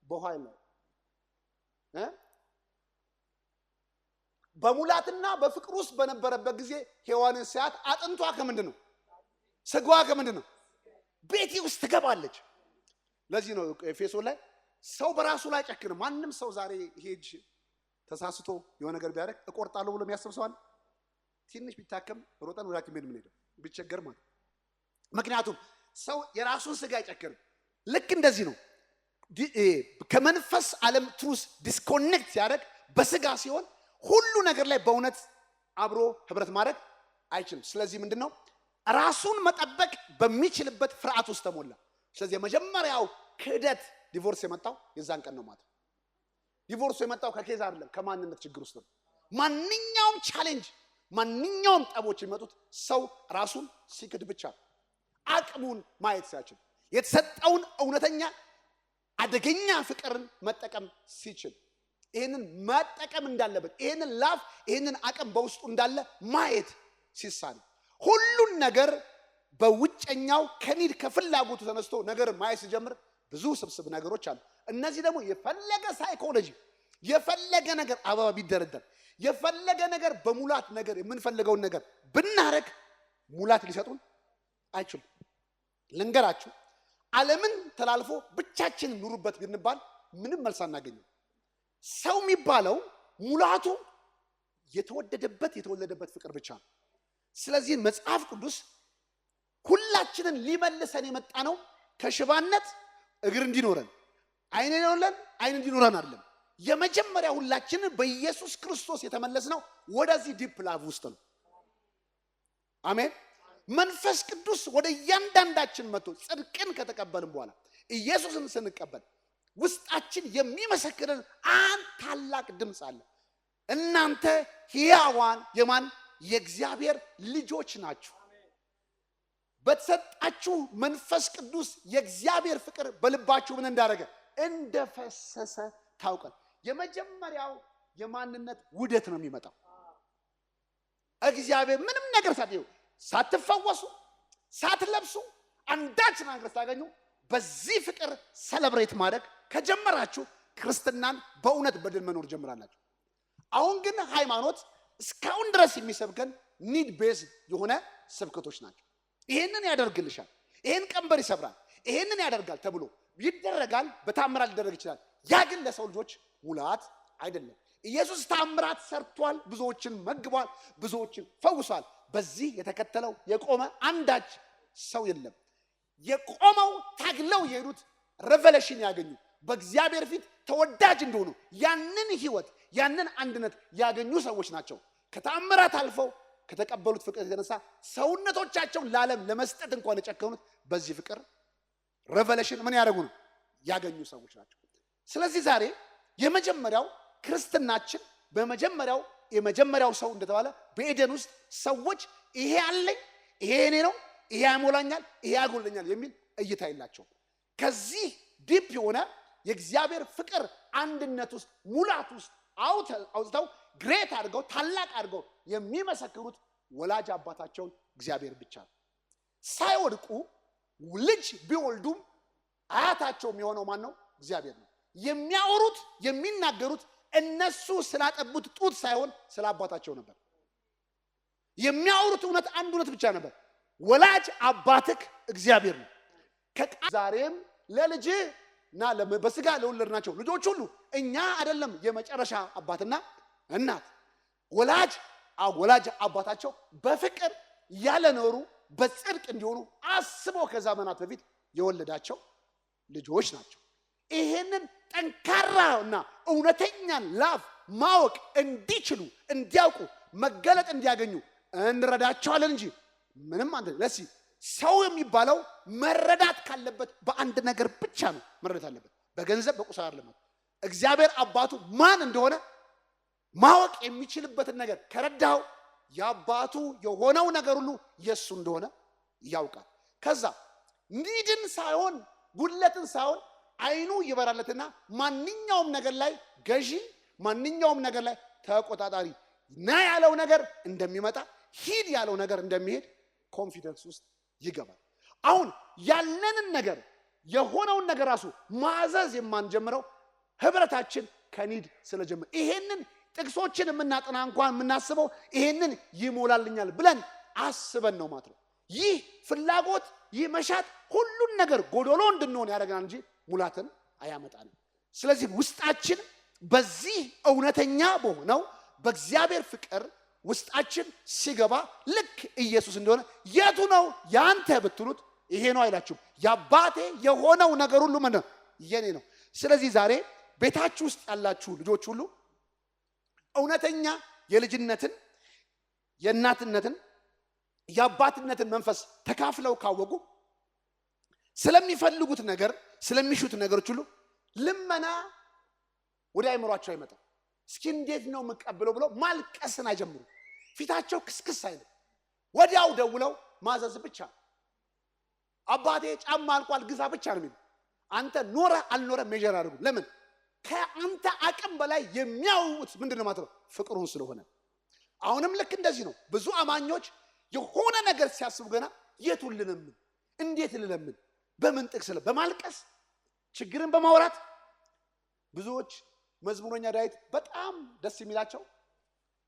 በኃይል ላይ በሙላትና በፍቅር ውስጥ በነበረበት ጊዜ ሔዋንን ሲያት አጥንቷ ከምንድን ነው? ስጋዋ ከምንድን ነው? ቤቴ ውስጥ ትገባለች። ለዚህ ነው ኤፌሶን ላይ ሰው በራሱ ላይ ጨክነ። ማንም ሰው ዛሬ ሄጅ ተሳስቶ የሆነ ነገር ቢያደርግ እቆርጣለሁ ብሎ የሚያስብ ሰው አለ? ትንሽ ቢታከም ሮጠን ወደ ሐኪም ቤት ምን ሄደው ቢቸገር ማለት። ምክንያቱም ሰው የራሱን ስጋ አይጨክንም። ልክ እንደዚህ ነው። ከመንፈስ ዓለም ትሩስ ዲስኮኔክት ሲያደርግ በስጋ ሲሆን ሁሉ ነገር ላይ በእውነት አብሮ ህብረት ማድረግ አይችልም። ስለዚህ ምንድነው ራሱን መጠበቅ በሚችልበት ፍርሃት ውስጥ ተሞላ። ስለዚህ የመጀመሪያው ክህደት ዲቮርስ የመጣው የዛን ቀን ነው ማለት። ዲቮርስ የመጣው ከኬዝ አይደለም፣ ከማንነት ችግር ውስጥ ነው። ማንኛውም ቻሌንጅ ማንኛውም ጠቦች የሚመጡት ሰው ራሱን ሲክድ ብቻ አቅሙን ማየት ሲያችል የተሰጠውን እውነተኛ አደገኛ ፍቅርን መጠቀም ሲችል ይሄንን መጠቀም እንዳለበት ይሄንን ላፍ ይሄንን አቅም በውስጡ እንዳለ ማየት ሲሳል ሁሉን ነገር በውጨኛው ከኒድ ከፍላጎቱ ተነስቶ ነገር ማየት ሲጀምር ብዙ ስብስብ ነገሮች አሉ። እነዚህ ደግሞ የፈለገ ሳይኮሎጂ የፈለገ ነገር አበባ ቢደረደር የፈለገ ነገር በሙላት ነገር የምንፈልገውን ነገር ብናረግ ሙላት ሊሰጡን አይችሉም። ልንገራችሁ ዓለምን ተላልፎ ብቻችንን ኑሩበት ብንባል ምንም መልስ አናገኝም። ሰው የሚባለው ሙላቱ የተወለደበት ፍቅር ብቻ ነው። ስለዚህ መጽሐፍ ቅዱስ ሁላችንን ሊመልሰን የመጣ ነው ከሽባነት እግር እንዲኖረን አይን እንዲኖረን አይን እንዲኖረን አይደለም። የመጀመሪያ ሁላችንን በኢየሱስ ክርስቶስ የተመለስነው ወደዚህ ዲፕ ላቭ ውስጥ ነው። አሜን። መንፈስ ቅዱስ ወደ እያንዳንዳችን መጥቶ ጽድቅን ከተቀበልን በኋላ ኢየሱስን ስንቀበል ውስጣችን የሚመሰክርን አንድ ታላቅ ድምፅ አለ። እናንተ ሕያዋን የማን የእግዚአብሔር ልጆች ናችሁ። በተሰጣችሁ መንፈስ ቅዱስ የእግዚአብሔር ፍቅር በልባችሁ ምን እንዳደረገ እንደፈሰሰ ታውቃል። የመጀመሪያው የማንነት ውደት ነው የሚመጣው። እግዚአብሔር ምንም ነገር ሳትፈወሱ ሳትለብሱ አንዳች ነገር ሳታገኙ በዚህ ፍቅር ሰለብሬት ማድረግ ከጀመራችሁ ክርስትናን በእውነት በድል መኖር ጀምራላችሁ። አሁን ግን ሃይማኖት እስካሁን ድረስ የሚሰብከን ኒድ ቤዝ የሆነ ስብከቶች ናቸው። ይሄንን ያደርግልሻል፣ ይሄን ቀንበር ይሰብራል፣ ይሄንን ያደርጋል ተብሎ ይደረጋል። በታምራት ሊደረግ ይችላል። ያ ግን ለሰው ልጆች ሙላት አይደለም። ኢየሱስ ታምራት ሰርቷል፣ ብዙዎችን መግቧል፣ ብዙዎችን ፈውሷል። በዚህ የተከተለው የቆመ አንዳች ሰው የለም። የቆመው ታግለው የሄዱት ሬቨሌሽን ያገኙ በእግዚአብሔር ፊት ተወዳጅ እንደሆኑ ያንን ህይወት ያንን አንድነት ያገኙ ሰዎች ናቸው። ከታምራት አልፈው ከተቀበሉት ፍቅር የተነሳ ሰውነቶቻቸውን ለዓለም ለመስጠት እንኳን የጨከኑት በዚህ ፍቅር ሬቨሌሽን ምን ያደርጉ ነው ያገኙ ሰዎች ናቸው። ስለዚህ ዛሬ የመጀመሪያው ክርስትናችን የመጀመሪያው ሰው እንደተባለ በኤደን ውስጥ ሰዎች ይሄ አለኝ፣ ይሄ እኔ ነው፣ ይሄ ያሞላኛል፣ ይሄ ያጎለኛል የሚል እይታ የላቸው። ከዚህ ዲፕ የሆነ የእግዚአብሔር ፍቅር አንድነት ውስጥ ሙላት ውስጥ አውጥተው ግሬት አድርገው ታላቅ አድርገው የሚመሰክሩት ወላጅ አባታቸውን እግዚአብሔር ብቻ ነው። ሳይወድቁ ልጅ ቢወልዱም አያታቸው የሚሆነው ማን ነው? እግዚአብሔር ነው። የሚያወሩት የሚናገሩት እነሱ ስላጠቡት ጡት ሳይሆን ስለ አባታቸው ነበር። የሚያወሩት እውነት አንድ እውነት ብቻ ነበር። ወላጅ አባትክ እግዚአብሔር ነው። ዛሬም ለልጅና በስጋ ለወለድናቸው ልጆች ሁሉ እኛ አይደለም የመጨረሻ አባትና እናት ወላጅ አባታቸው በፍቅር ያለኖሩ በጽድቅ እንዲሆኑ አስቦ ከዘመናት በፊት የወለዳቸው ልጆች ናቸው። ይሄንን ጠንካራና እውነተኛን ላፍ ማወቅ እንዲችሉ እንዲያውቁ መገለጥ እንዲያገኙ እንረዳቸዋለን እንጂ ምንም አንተ ለሲ ሰው የሚባለው መረዳት ካለበት በአንድ ነገር ብቻ ነው መረዳት አለበት። በገንዘብ በቁሳር አይደለም። እግዚአብሔር አባቱ ማን እንደሆነ ማወቅ የሚችልበትን ነገር ከረዳው ያባቱ የሆነው ነገር ሁሉ የሱ እንደሆነ ያውቃል። ከዛ ኒድን ሳይሆን ጉድለትን ሳይሆን አይኑ ይበራለትና ማንኛውም ነገር ላይ ገዢ፣ ማንኛውም ነገር ላይ ተቆጣጣሪ ና ያለው ነገር እንደሚመጣ ሂድ ያለው ነገር እንደሚሄድ ኮንፊደንስ ውስጥ ይገባል። አሁን ያለንን ነገር የሆነውን ነገር ራሱ ማዘዝ የማንጀምረው ህብረታችን ከኒድ ስለጀመረ ይሄንን ጥቅሶችን የምናጠና እንኳን የምናስበው ይሄንን ይሞላልኛል ብለን አስበን ነው ማለት ነው። ይህ ፍላጎት ይህ መሻት ሁሉን ነገር ጎዶሎ እንድንሆን ያደርገናል እንጂ ሙላትን አያመጣንም። ስለዚህ ውስጣችን በዚህ እውነተኛ በሆነው በእግዚአብሔር ፍቅር ውስጣችን ሲገባ ልክ ኢየሱስ እንደሆነ የቱ ነው ያንተ ብትሉት ይሄ ነው አይላችሁም። ያባቴ የሆነው ነገር ሁሉ ምን ነው የኔ ነው። ስለዚህ ዛሬ ቤታችሁ ውስጥ ያላችሁ ልጆች ሁሉ እውነተኛ የልጅነትን የእናትነትን የአባትነትን መንፈስ ተካፍለው ካወቁ ስለሚፈልጉት ነገር ስለሚሹት ነገሮች ሁሉ ልመና ወደ አይምሯቸው አይመጣም። እስኪ እንዴት ነው መቀበለው ብለው ማልቀስን አይጀምሩ። ፊታቸው ክስክስ አይልም። ወዲያው ደውለው ማዘዝ ብቻ። አባቴ ጫማ አልቋል ግዛ ብቻ ነው የሚሉ። አንተ ኖረ አልኖረ ሜጀር አድርጉ። ለምን ከአንተ አቅም በላይ የሚያውቁት ምንድነው ማለት ነው ፍቅሩን ስለሆነ። አሁንም ልክ እንደዚህ ነው። ብዙ አማኞች የሆነ ነገር ሲያስቡ ገና የቱን ልለምን እንዴት ልለምን በምን ጥቅስ በማልቀስ ችግርን በማውራት ብዙዎች መዝሙረኛ ዳዊት በጣም ደስ የሚላቸው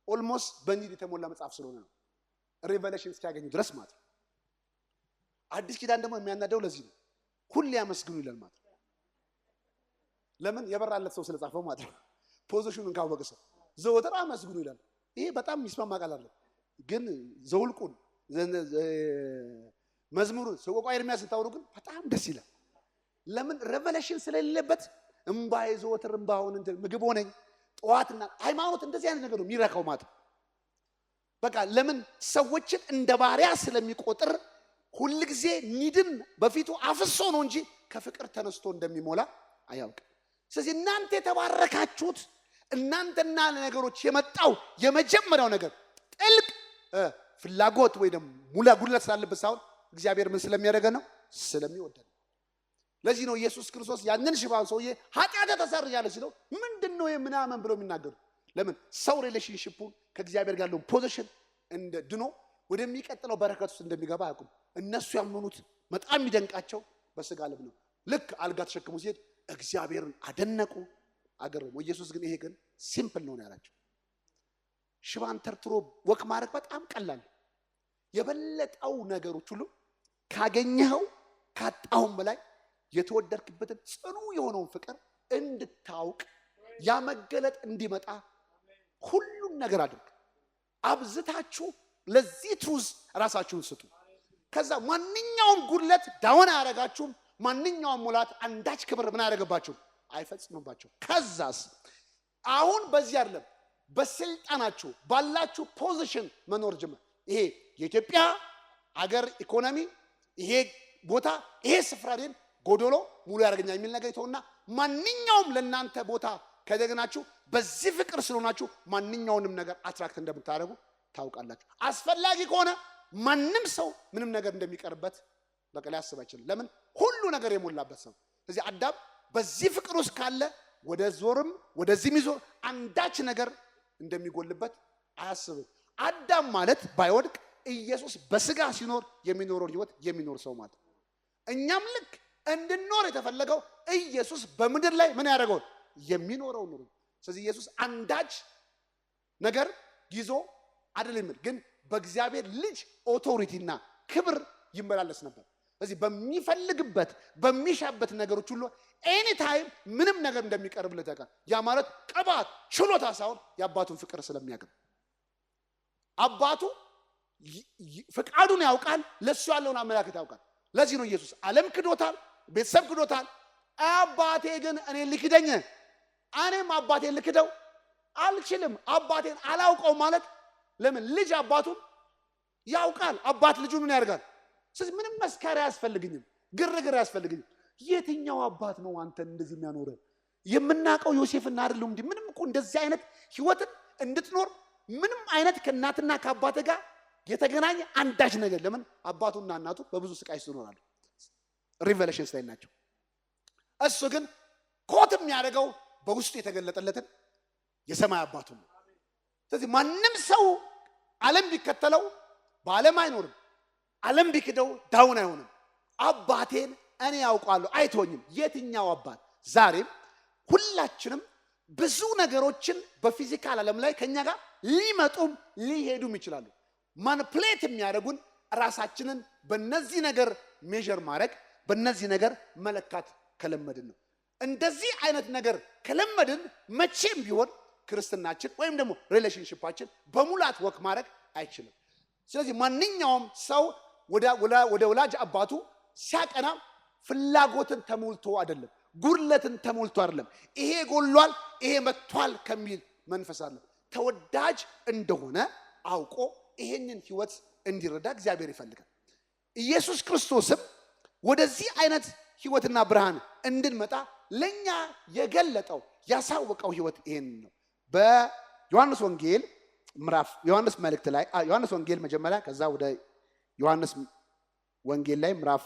ኦልሞስት በኒድ የተሞላ መጽሐፍ ስለሆነ ነው ሪቨሌሽን እስኪያገኙ ድረስ ማለት ነው። አዲስ ኪዳን ደግሞ የሚያናደው ለዚህ ነው። ሁሌ ያመስግኑ ይላል ማለት ነው። ለምን የበራለት ሰው ስለጻፈው ማለት ነው። ፖዚሽኑን ካወቀ ሰው ዘወትር አመስግኑ ይላል። ይሄ በጣም የሚስማማ ቃል አለ። ግን ዘውልቁን መዝሙሩ ሰቆቃ ኤርምያስ ስታወሩ ግን በጣም ደስ ይላል። ለምን ሪቨሌሽን ስለሌለበት እምባዬ ዘወትር እምባውን እንትን ምግብ ሆነኝ ጠዋትና ሃይማኖት እንደዚህ አይነት ነገር ነው የሚረካው ማለት ነው። በቃ ለምን ሰዎችን እንደ ባሪያ ስለሚቆጥር ሁሉ ጊዜ ኒድን በፊቱ አፍሶ ነው እንጂ ከፍቅር ተነስቶ እንደሚሞላ አያውቅም። ስለዚህ እናንተ የተባረካችሁት እናንተና ነገሮች የመጣው የመጀመሪያው ነገር ጥልቅ ፍላጎት ወይ ደግሞ ሙላ ጉድለት ስላለበት ሳይሆን እግዚአብሔር ምን ስለሚያደርገ ነው ስለሚወደን። ለዚህ ነው ኢየሱስ ክርስቶስ ያንን ሽባውን ሰውዬ ኃጢአት ተሰርያለሁ ሲለው ምንድነው የምናምን ብሎ የሚናገሩ። ለምን ሰው ሪሌሽንሺፑን ከእግዚአብሔር ጋር ያለው ፖዚሽን እንደ ድኖ ወደሚቀጥለው በረከት ውስጥ እንደሚገባ አያውቁም። እነሱ ያመኑት በጣም የሚደንቃቸው በስጋ ልብ ነው። ልክ አልጋ ተሸክሙ ሲሄድ እግዚአብሔርን አደነቁ አገረሙ። ኢየሱስ ግን ይሄ ግን ሲምፕል ነው ያላቸው። ሽባን ተርትሮ ወክ ማድረግ በጣም ቀላል። የበለጠው ነገሮች ሁሉ ካገኘኸው ካጣውም በላይ የተወደድክበትን ጽኑ የሆነውን ፍቅር እንድታውቅ ያመገለጥ እንዲመጣ ሁሉን ነገር አድርግ። አብዝታችሁ ለዚህ ትሩዝ ራሳችሁን ስጡ። ከዛ ማንኛውም ጉድለት ዳውን አያረጋችሁም። ማንኛውም ሙላት አንዳች ክብር ምን አያረጋባችሁም አይፈጽምባችሁ። ከዛስ አሁን በዚህ አይደለም በስልጣናችሁ ባላችሁ ፖዚሽን መኖር ጀመር። ይሄ የኢትዮጵያ አገር ኢኮኖሚ ይሄ ቦታ ይሄ ስፍራ ደን ጎዶሎ ሙሉ ያደርገኛል የሚል ነገር ይተውና ማንኛውም ለናንተ ቦታ ከደገናችሁ በዚህ ፍቅር ስለሆናችሁ ማንኛውንም ነገር አትራክት እንደምታደርጉ ታውቃላችሁ። አስፈላጊ ከሆነ ማንም ሰው ምንም ነገር እንደሚቀርበት በቃ ሊያስብ አይችልም። ለምን ሁሉ ነገር የሞላበት ሰው። ስለዚህ አዳም በዚህ ፍቅር ውስጥ ካለ ወደ ዞርም ወደዚህም ይዞር አንዳች ነገር እንደሚጎልበት አያስብም። አዳም ማለት ባይወድቅ ኢየሱስ በስጋ ሲኖር የሚኖረው ህይወት የሚኖር ሰው ማለት። እኛም ልክ እንድንኖር የተፈለገው ኢየሱስ በምድር ላይ ምን ያደርገው የሚኖረው ኑሮ። ስለዚህ ኢየሱስ አንዳች ነገር ይዞ አይደለም ግን በእግዚአብሔር ልጅ ኦቶሪቲና ክብር ይመላለስ ነበር። ስለዚህ በሚፈልግበት በሚሻበት ነገሮች ሁሉ ኤኒ ታይም ምንም ነገር እንደሚቀርብለት ያውቃል። ያ ማለት ቅባት ችሎታ ሳይሆን የአባቱን ፍቅር ስለሚያውቅ አባቱ ፍቃዱን ያውቃል፣ ለሱ ያለውን አመላከት ያውቃል። ለዚህ ነው ኢየሱስ ዓለም ክዶታል፣ ቤተሰብ ክዶታል፣ አባቴ ግን እኔ ልክደኝ፣ እኔም አባቴን ልክደው አልችልም። አባቴን አላውቀው ማለት ለምን? ልጅ አባቱን ያውቃል። አባት ልጁን ምን ያደርጋል? ስለዚህ ምንም መስከራ አያስፈልግኝም፣ ግርግር አያስፈልግኝም። የትኛው አባት ነው አንተን እንደዚህ የሚያኖረ? የምናውቀው ዮሴፍና አይደለም እንዴ? ምንም እኮ እንደዚህ አይነት ህይወትን እንድትኖር ምንም አይነት ከእናትና ከአባት ጋር የተገናኘ አንዳች ነገር ለምን? አባቱና እናቱ በብዙ ስቃይ ይኖራሉ። ሪቨሌሽንስ ላይ ናቸው። እሱ ግን ኮት የሚያደርገው በውስጡ የተገለጠለትን የሰማይ አባቱ ነው። ስለዚህ ማንም ሰው ዓለም ቢከተለው በዓለም አይኖርም፣ ዓለም ቢክደው ዳውን አይሆንም። አባቴን እኔ ያውቃለሁ አይተወኝም። የትኛው አባት? ዛሬም ሁላችንም ብዙ ነገሮችን በፊዚካል ዓለም ላይ ከኛ ጋር ሊመጡም ሊሄዱም ይችላሉ። ማኒፕሌት የሚያደርጉን ራሳችንን በነዚህ ነገር ሜዠር ማድረግ በነዚህ ነገር መለካት ከለመድን ነው። እንደዚህ አይነት ነገር ከለመድን መቼም ቢሆን ክርስትናችን ወይም ደግሞ ሪሌሽንሺፓችን በሙላት ወክ ማድረግ አይችልም። ስለዚህ ማንኛውም ሰው ወደ ወላጅ አባቱ ሲያቀና ፍላጎትን ተሞልቶ አይደለም፣ ጉድለትን ተሞልቶ አይደለም። ይሄ ጎሏል፣ ይሄ መጥቷል ከሚል መንፈስ አለ። ተወዳጅ እንደሆነ አውቆ ይሄንን ህይወት እንዲረዳ እግዚአብሔር ይፈልጋል። ኢየሱስ ክርስቶስም ወደዚህ አይነት ህይወትና ብርሃን እንድንመጣ ለኛ የገለጠው ያሳወቀው ህይወት ይሄን ነው። በዮሐንስ ወንጌል ዮሐንስ መልእክት ላይ ዮሐንስ ወንጌል መጀመሪያ ከዛ ወደ ዮሐንስ ወንጌል ላይ ምዕራፍ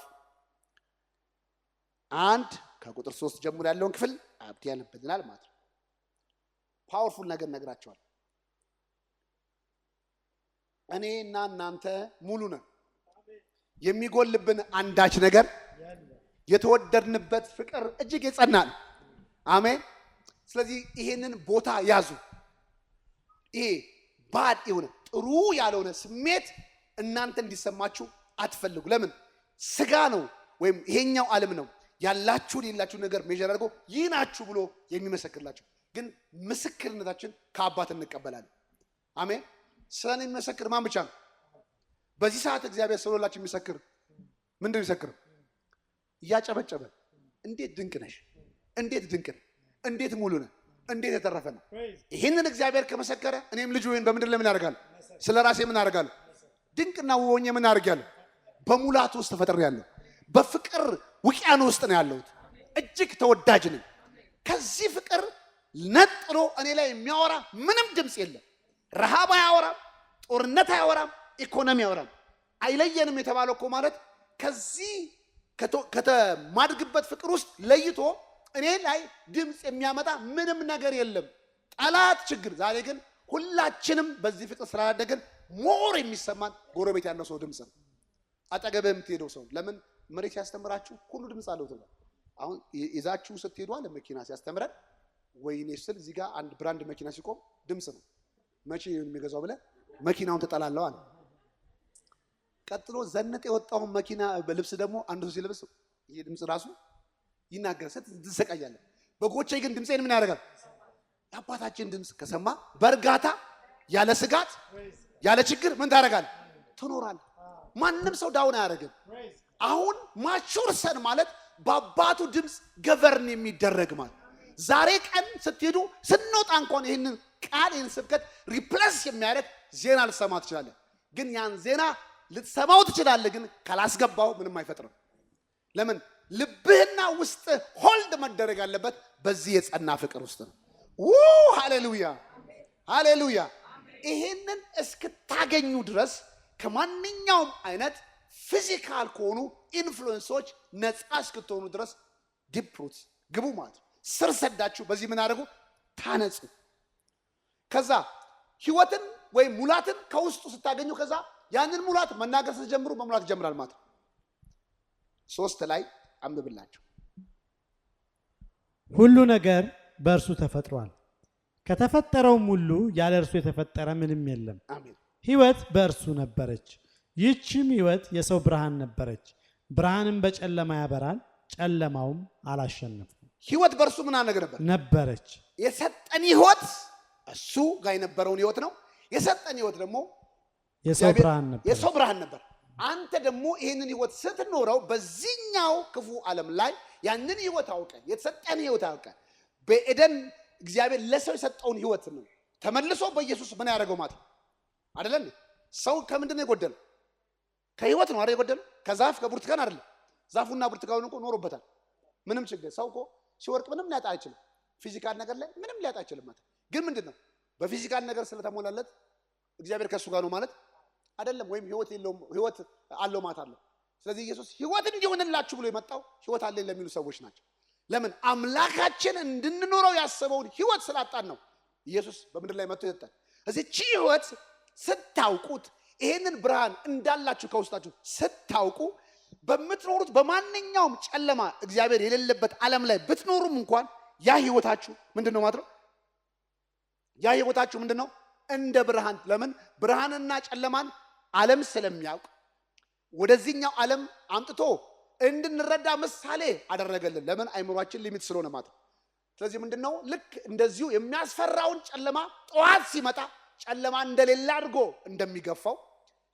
1 ከቁጥር 3 ጀምሮ ያለውን ክፍል አብቲ ያነብልናል ማለት ነው። ፓወርፉል ነገር ነግራቸዋል። እኔና እናንተ ሙሉ ነን፣ የሚጎልብን አንዳች ነገር የተወደድንበት ፍቅር እጅግ የጸና ነው። አሜን። ስለዚህ ይሄንን ቦታ ያዙ። ይሄ ባድ የሆነ ጥሩ ያልሆነ ስሜት እናንተ እንዲሰማችሁ አትፈልጉ። ለምን? ስጋ ነው ወይም ይሄኛው ዓለም ነው ያላችሁ የሌላችሁ ነገር ሜጀር አድርጎ ይህ ናችሁ ብሎ የሚመሰክርላችሁ። ግን ምስክርነታችን ከአባት እንቀበላለን። አሜን። ስለኔ የሚመሰክር ማን ብቻ ነው? በዚህ ሰዓት እግዚአብሔር ስለላችሁ የሚመሰክር ምንድነው? የሚመሰክር እያጨበጨበ እንዴት ድንቅ ነሽ፣ እንዴት ድንቅ ነህ፣ እንዴት ሙሉ ነህ፣ እንዴት የተረፈ ነው። ይህንን እግዚአብሔር ከመሰከረ እኔም ልጅ ወይን በምድር ላይ ምን አደርጋለሁ? ስለ ራሴ ምን አደርጋለሁ? ድንቅና ውብ ሆኜ ምን አደርጋለሁ? በሙላቱ ውስጥ ተፈጥሬያለሁ። በፍቅር ውቅያኖስ ውስጥ ነው ያለሁት። እጅግ ተወዳጅ ነኝ። ከዚህ ፍቅር ነጥሎ እኔ ላይ የሚያወራ ምንም ድምፅ የለም። ረሃብ አያወራም፣ ጦርነት አያወራም፣ ኢኮኖሚ አያወራም። አይለየንም የተባለው እኮ ማለት ከዚህ ከተማድግበት ፍቅር ውስጥ ለይቶ እኔ ላይ ድምፅ የሚያመጣ ምንም ነገር የለም። ጠላት ችግር። ዛሬ ግን ሁላችንም በዚህ ፍቅር ስላላደገን ሞር የሚሰማን ጎረቤት ያለው ሰው ድምፅ ነው። አጠገብህ የምትሄደው ሰው ለምን መሬት ሲያስተምራችሁ ሁሉ ድምፅ አለው ተብሏል። አሁን ይዛችሁ ስትሄዱ አለ መኪና ሲያስተምረን ወይኔ ስል እዚህ ጋር አንድ ብራንድ መኪና ሲቆም ድምፅ ነው። መቼ የሚገዛው ብለህ መኪናውን ተጠላለው አለ። ቀጥሎ ዘነጥ የወጣውን መኪና በልብስ ደግሞ አንዱ ሰው ሲለብስ ይሄ ድምፅ ራሱ ይናገር ስትሰቃያለህ። በጎቼ ግን ድምፄን ምን ያደርጋል? የአባታችን ድምፅ ከሰማ በእርጋታ ያለ ስጋት ያለ ችግር ምን ታደርጋለህ? ትኖራለህ። ማንም ሰው ዳውን አያደርግም። አሁን ማቹር ሰን ማለት በአባቱ ድምፅ ገቨርን የሚደረግ ማለት ዛሬ ቀን ስትሄዱ ስንወጣ እንኳን ይህንን ቃል ይህን ስብከት ሪፕሌስ የሚያደርግ ዜና ልትሰማ ትችላለህ። ግን ያን ዜና ልትሰማው ትችላለህ፣ ግን ካላስገባው ምንም አይፈጥርም። ለምን? ልብህና ውስጥ ሆልድ መደረግ ያለበት በዚህ የጸና ፍቅር ውስጥ ነው። ሃሌሉያ ሃሌሉያ። ይሄንን እስክታገኙ ድረስ ከማንኛውም አይነት ፊዚካል ከሆኑ ኢንፍሉዌንሶች ነፃ እስክትሆኑ ድረስ ዲፕ ሩት ግቡ ማለት ነው። ስር ሰዳችሁ በዚህ ምን አደረጉ? ታነጹ። ከዛ ህይወትን ወይም ሙላትን ከውስጡ ስታገኙ ከዛ ያንን ሙላት መናገር ስትጀምሩ መሙላት ይጀምራል ማለት ነው። 3 ላይ አንብብላችሁ። ሁሉ ነገር በእርሱ ተፈጥሯል፣ ከተፈጠረውም ሁሉ ያለ እርሱ የተፈጠረ ምንም የለም። አሜን። ሕይወት በእርሱ ነበረች፣ ይህችም ሕይወት የሰው ብርሃን ነበረች። ብርሃንም በጨለማ ያበራል፣ ጨለማውም አላሸነፈም። ሕይወት በእርሱ ምን ነገር ነበረች። የሰጠን ሕይወት እሱ ጋር የነበረውን ሕይወት ነው። የሰጠን ሕይወት ደግሞ የሰው ብርሃን ነበር። የሰው ብርሃን ነበር። አንተ ደግሞ ይሄንን ህይወት ስትኖረው በዚህኛው ክፉ ዓለም ላይ ያንን ህይወት አውቀ የተሰጠን ህይወት አውቀ በኤደን እግዚአብሔር ለሰው የሰጠውን ህይወት ነው ተመልሶ በኢየሱስ ምን ያደርገው ማለት አይደለም። ሰው ከምንድን ነው የጎደለው? ከህይወት ነው አይደል የጎደለው? ከዛፍ ከብርቱካን አይደለም። ዛፉና ብርቱካኑ እኮ ኖሮበታል። ምንም ችግር ሰው እኮ ሲወርቅ ምንም ሊያጣ አይችልም። ፊዚካል ነገር ላይ ምንም ሊያጣ አይችልም ማለት ግን ምንድነው በፊዚካል ነገር ስለተሞላለት እግዚአብሔር ከሱ ጋር ነው ማለት አይደለም። ወይም ህይወት የለውም ህይወት አለው ማለት አለ። ስለዚህ ኢየሱስ ህይወት እንዲሆንላችሁ ብሎ የመጣው ህይወት አለ ለሚሉ ሰዎች ናቸው። ለምን አምላካችን እንድንኖረው ያሰበውን ህይወት ስላጣን ነው ኢየሱስ በምድር ላይ መጥቶ ይሰጣል። እዚህቺ ህይወት ስታውቁት ይሄንን ብርሃን እንዳላችሁ ከውስጣችሁ ስታውቁ በምትኖሩት በማንኛውም ጨለማ እግዚአብሔር የሌለበት ዓለም ላይ ብትኖሩም እንኳን ያ ህይወታችሁ ምንድነው ማለት ነው? ያ ህይወታችሁ ምንድነው? እንደ ብርሃን። ለምን ብርሃንና ጨለማን ዓለም ስለሚያውቅ ወደዚህኛው ዓለም አምጥቶ እንድንረዳ ምሳሌ አደረገልን። ለምን አይምሯችን ሊሚት ስለሆነ ማለት ነው። ስለዚህ ምንድነው ልክ እንደዚሁ የሚያስፈራውን ጨለማ ጠዋት ሲመጣ ጨለማ እንደሌለ አድርጎ እንደሚገፋው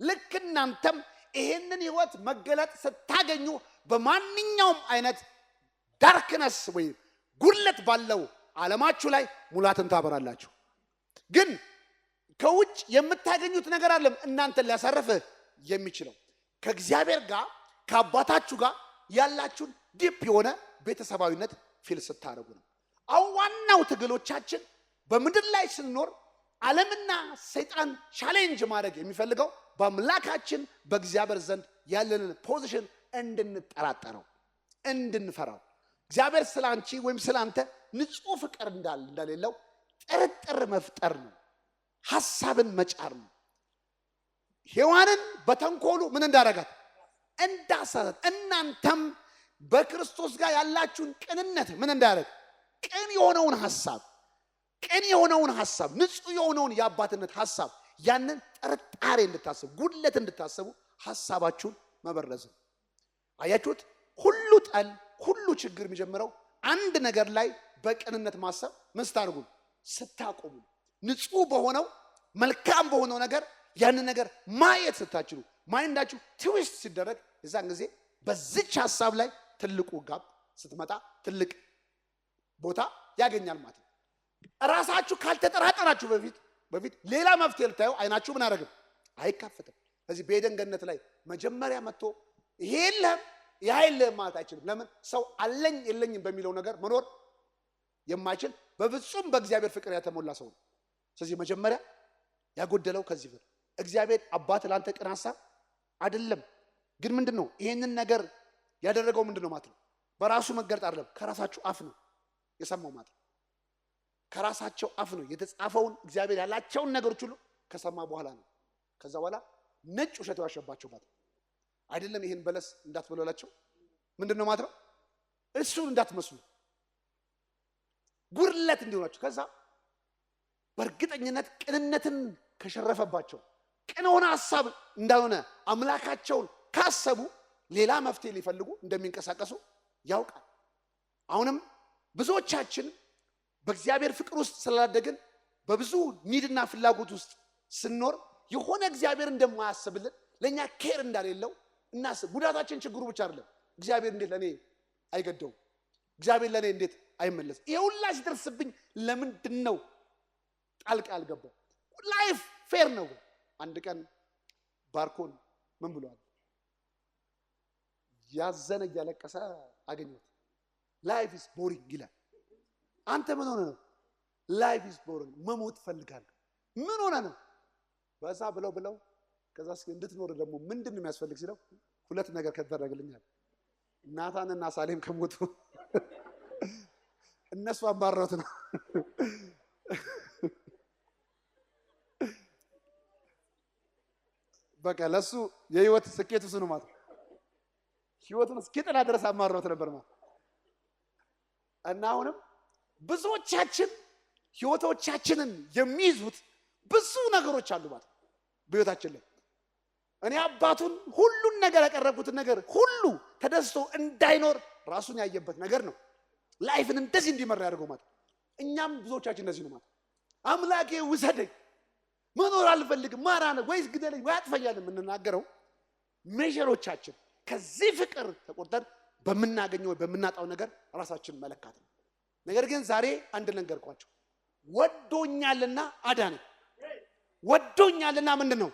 ልክ እናንተም ይሄንን ህይወት መገለጥ ስታገኙ በማንኛውም አይነት ዳርክነስ ወይ ጉድለት ባለው ዓለማችሁ ላይ ሙላትን ታበራላችሁ። ግን ከውጭ የምታገኙት ነገር አይደለም እናንተን ሊያሳርፍ የሚችለው ከእግዚአብሔር ጋር ከአባታችሁ ጋር ያላችሁን ዲፕ የሆነ ቤተሰባዊነት ፊል ስታደርጉ ነው። አሁን ዋናው ትግሎቻችን በምድር ላይ ስንኖር ዓለምና ሰይጣን ቻሌንጅ ማድረግ የሚፈልገው በአምላካችን በእግዚአብሔር ዘንድ ያለንን ፖዚሽን እንድንጠራጠረው እንድንፈራው እግዚአብሔር ስላንቺ ወይም ስላንተ ንጹህ ፍቅር እንደሌለው ጥርጥር መፍጠር ነው። ሐሳብን መጫር ነው። ሔዋንን በተንኮሉ ምን እንዳረጋት እንዳሳታት እናንተም በክርስቶስ ጋር ያላችሁን ቅንነት ምን እንዳረግ ቅን የሆነውን ሐሳብ ንጹህ የሆነውን የአባትነት ሐሳብ ያንን ጥርጣሬ እንድታስቡ ጉድለት እንድታስቡ ሐሳባችሁን መበረዝ ነው። አያችሁት? ሁሉ ጠል ሁሉ ችግር የሚጀምረው አንድ ነገር ላይ በቅንነት ማሰብ መስታርጉ ስታቆሙ ንጹህ በሆነው መልካም በሆነው ነገር ያንን ነገር ማየት ስታችሉ ማይንዳችሁ ትዊስት ሲደረግ የዛን ጊዜ በዚች ሐሳብ ላይ ትልቁ ጋብ ስትመጣ ትልቅ ቦታ ያገኛል ማለት ነው። ራሳችሁ ካልተጠራጠራችሁ በፊት ሌላ መፍትሄ ልታዩ አይናችሁ ምን አደረግም አይካፈትም። ስለዚህ በኤደን ገነት ላይ መጀመሪያ መጥቶ ይሄ የለም ማለት አይችልም። ለምን ሰው አለኝ የለኝም በሚለው ነገር መኖር የማይችል በፍጹም በእግዚአብሔር ፍቅር የተሞላ ሰው ነው። ስለዚህ መጀመሪያ ያጎደለው ከዚህ ፍቅር እግዚአብሔር አባት ላንተ ቅን ሐሳብ አይደለም። ግን ምንድነው ይሄንን ነገር ያደረገው ምንድነው ማለት ነው? በራሱ መገለጥ አይደለም ከራሳችሁ አፍ ነው የሰማው ማለት ነው። ከራሳቸው አፍ ነው የተጻፈውን እግዚአብሔር ያላቸውን ነገሮች ሁሉ ከሰማ በኋላ ነው። ከዛ በኋላ ነጭ ውሸት ዋሸባቸው ማለት ነው። አይደለም ይሄን በለስ እንዳትበሉላቸው ምንድነው ማለት ነው? እሱን እንዳትመስሉ ጉድለት እንዲሆናችሁ። ከዛ በእርግጠኝነት ቅንነትን ከሸረፈባቸው ቅን ሆነ ሐሳብ እንዳልሆነ አምላካቸውን ካሰቡ ሌላ መፍትሄ ሊፈልጉ እንደሚንቀሳቀሱ ያውቃል። አሁንም ብዙዎቻችን በእግዚአብሔር ፍቅር ውስጥ ስላደግን በብዙ ኒድና ፍላጎት ውስጥ ስንኖር የሆነ እግዚአብሔር እንደማያስብልን ለኛ ኬር እንዳሌለው እናስብ። ጉዳታችን ችግሩ ብቻ አይደለም። እግዚአብሔር እንዴት ለኔ አይገደውም? እግዚአብሔር ለኔ እንዴት አይመለስም? ይሄ ሁላ ሲደርስብኝ ለምንድን ነው ጣልቃ ያልገባው? ላይፍ ፌር ነው። አንድ ቀን ባርኮን ምን ብሏል? ያዘነ እያለቀሰ አገኘሁት። ላይፍ ኢዝ ቦሪንግ ይላል። አንተ ምን ሆነ ነው? ላይፍ ኢዝ ቦሪንግ መሞት ፈልጋለሁ። ምን ሆነ ነው? በዛ ብለው ከዛ እስኪ እንድትኖር ደግሞ ምንድነው የሚያስፈልግ ሲለው ሁለት ነገር ከተደረገልኛል። ናታንና ሳሌም ከሞቱ እነሱ አባረሩት ነው። በቃ ለሱ የህይወት ስኬቱ እሱ ነው ማለት ነው። ህይወቱን እስኪጥላ ድረስ አማረሩት ነበር ማለት እና አሁንም ብዙዎቻችን ህይወቶቻችንን የሚይዙት ብዙ ነገሮች አሉ ማለት በህይወታችን ላይ እኔ አባቱን ሁሉን ነገር ያቀረብኩትን ነገር ሁሉ ተደስቶ እንዳይኖር ራሱን ያየበት ነገር ነው ላይፍን እንደዚህ እንዲመራ ያደርገው ማለት። እኛም ብዙዎቻችን እንደዚህ ነው ማለት አምላኬ ውሰደኝ መኖር አልፈልግም ማራነ ወይስ ግደለኝ ወይ አጥፈኛል የምንናገረው ሜጀሮቻችን ከዚህ ፍቅር ተቆርጠን በመናገኘው በመናጣው ነገር ራሳችን መለካት ነው። ነገር ግን ዛሬ አንድ ነገርኳችሁ፣ ወዶኛልና አዳነ። ወዶኛልና ምንድነው?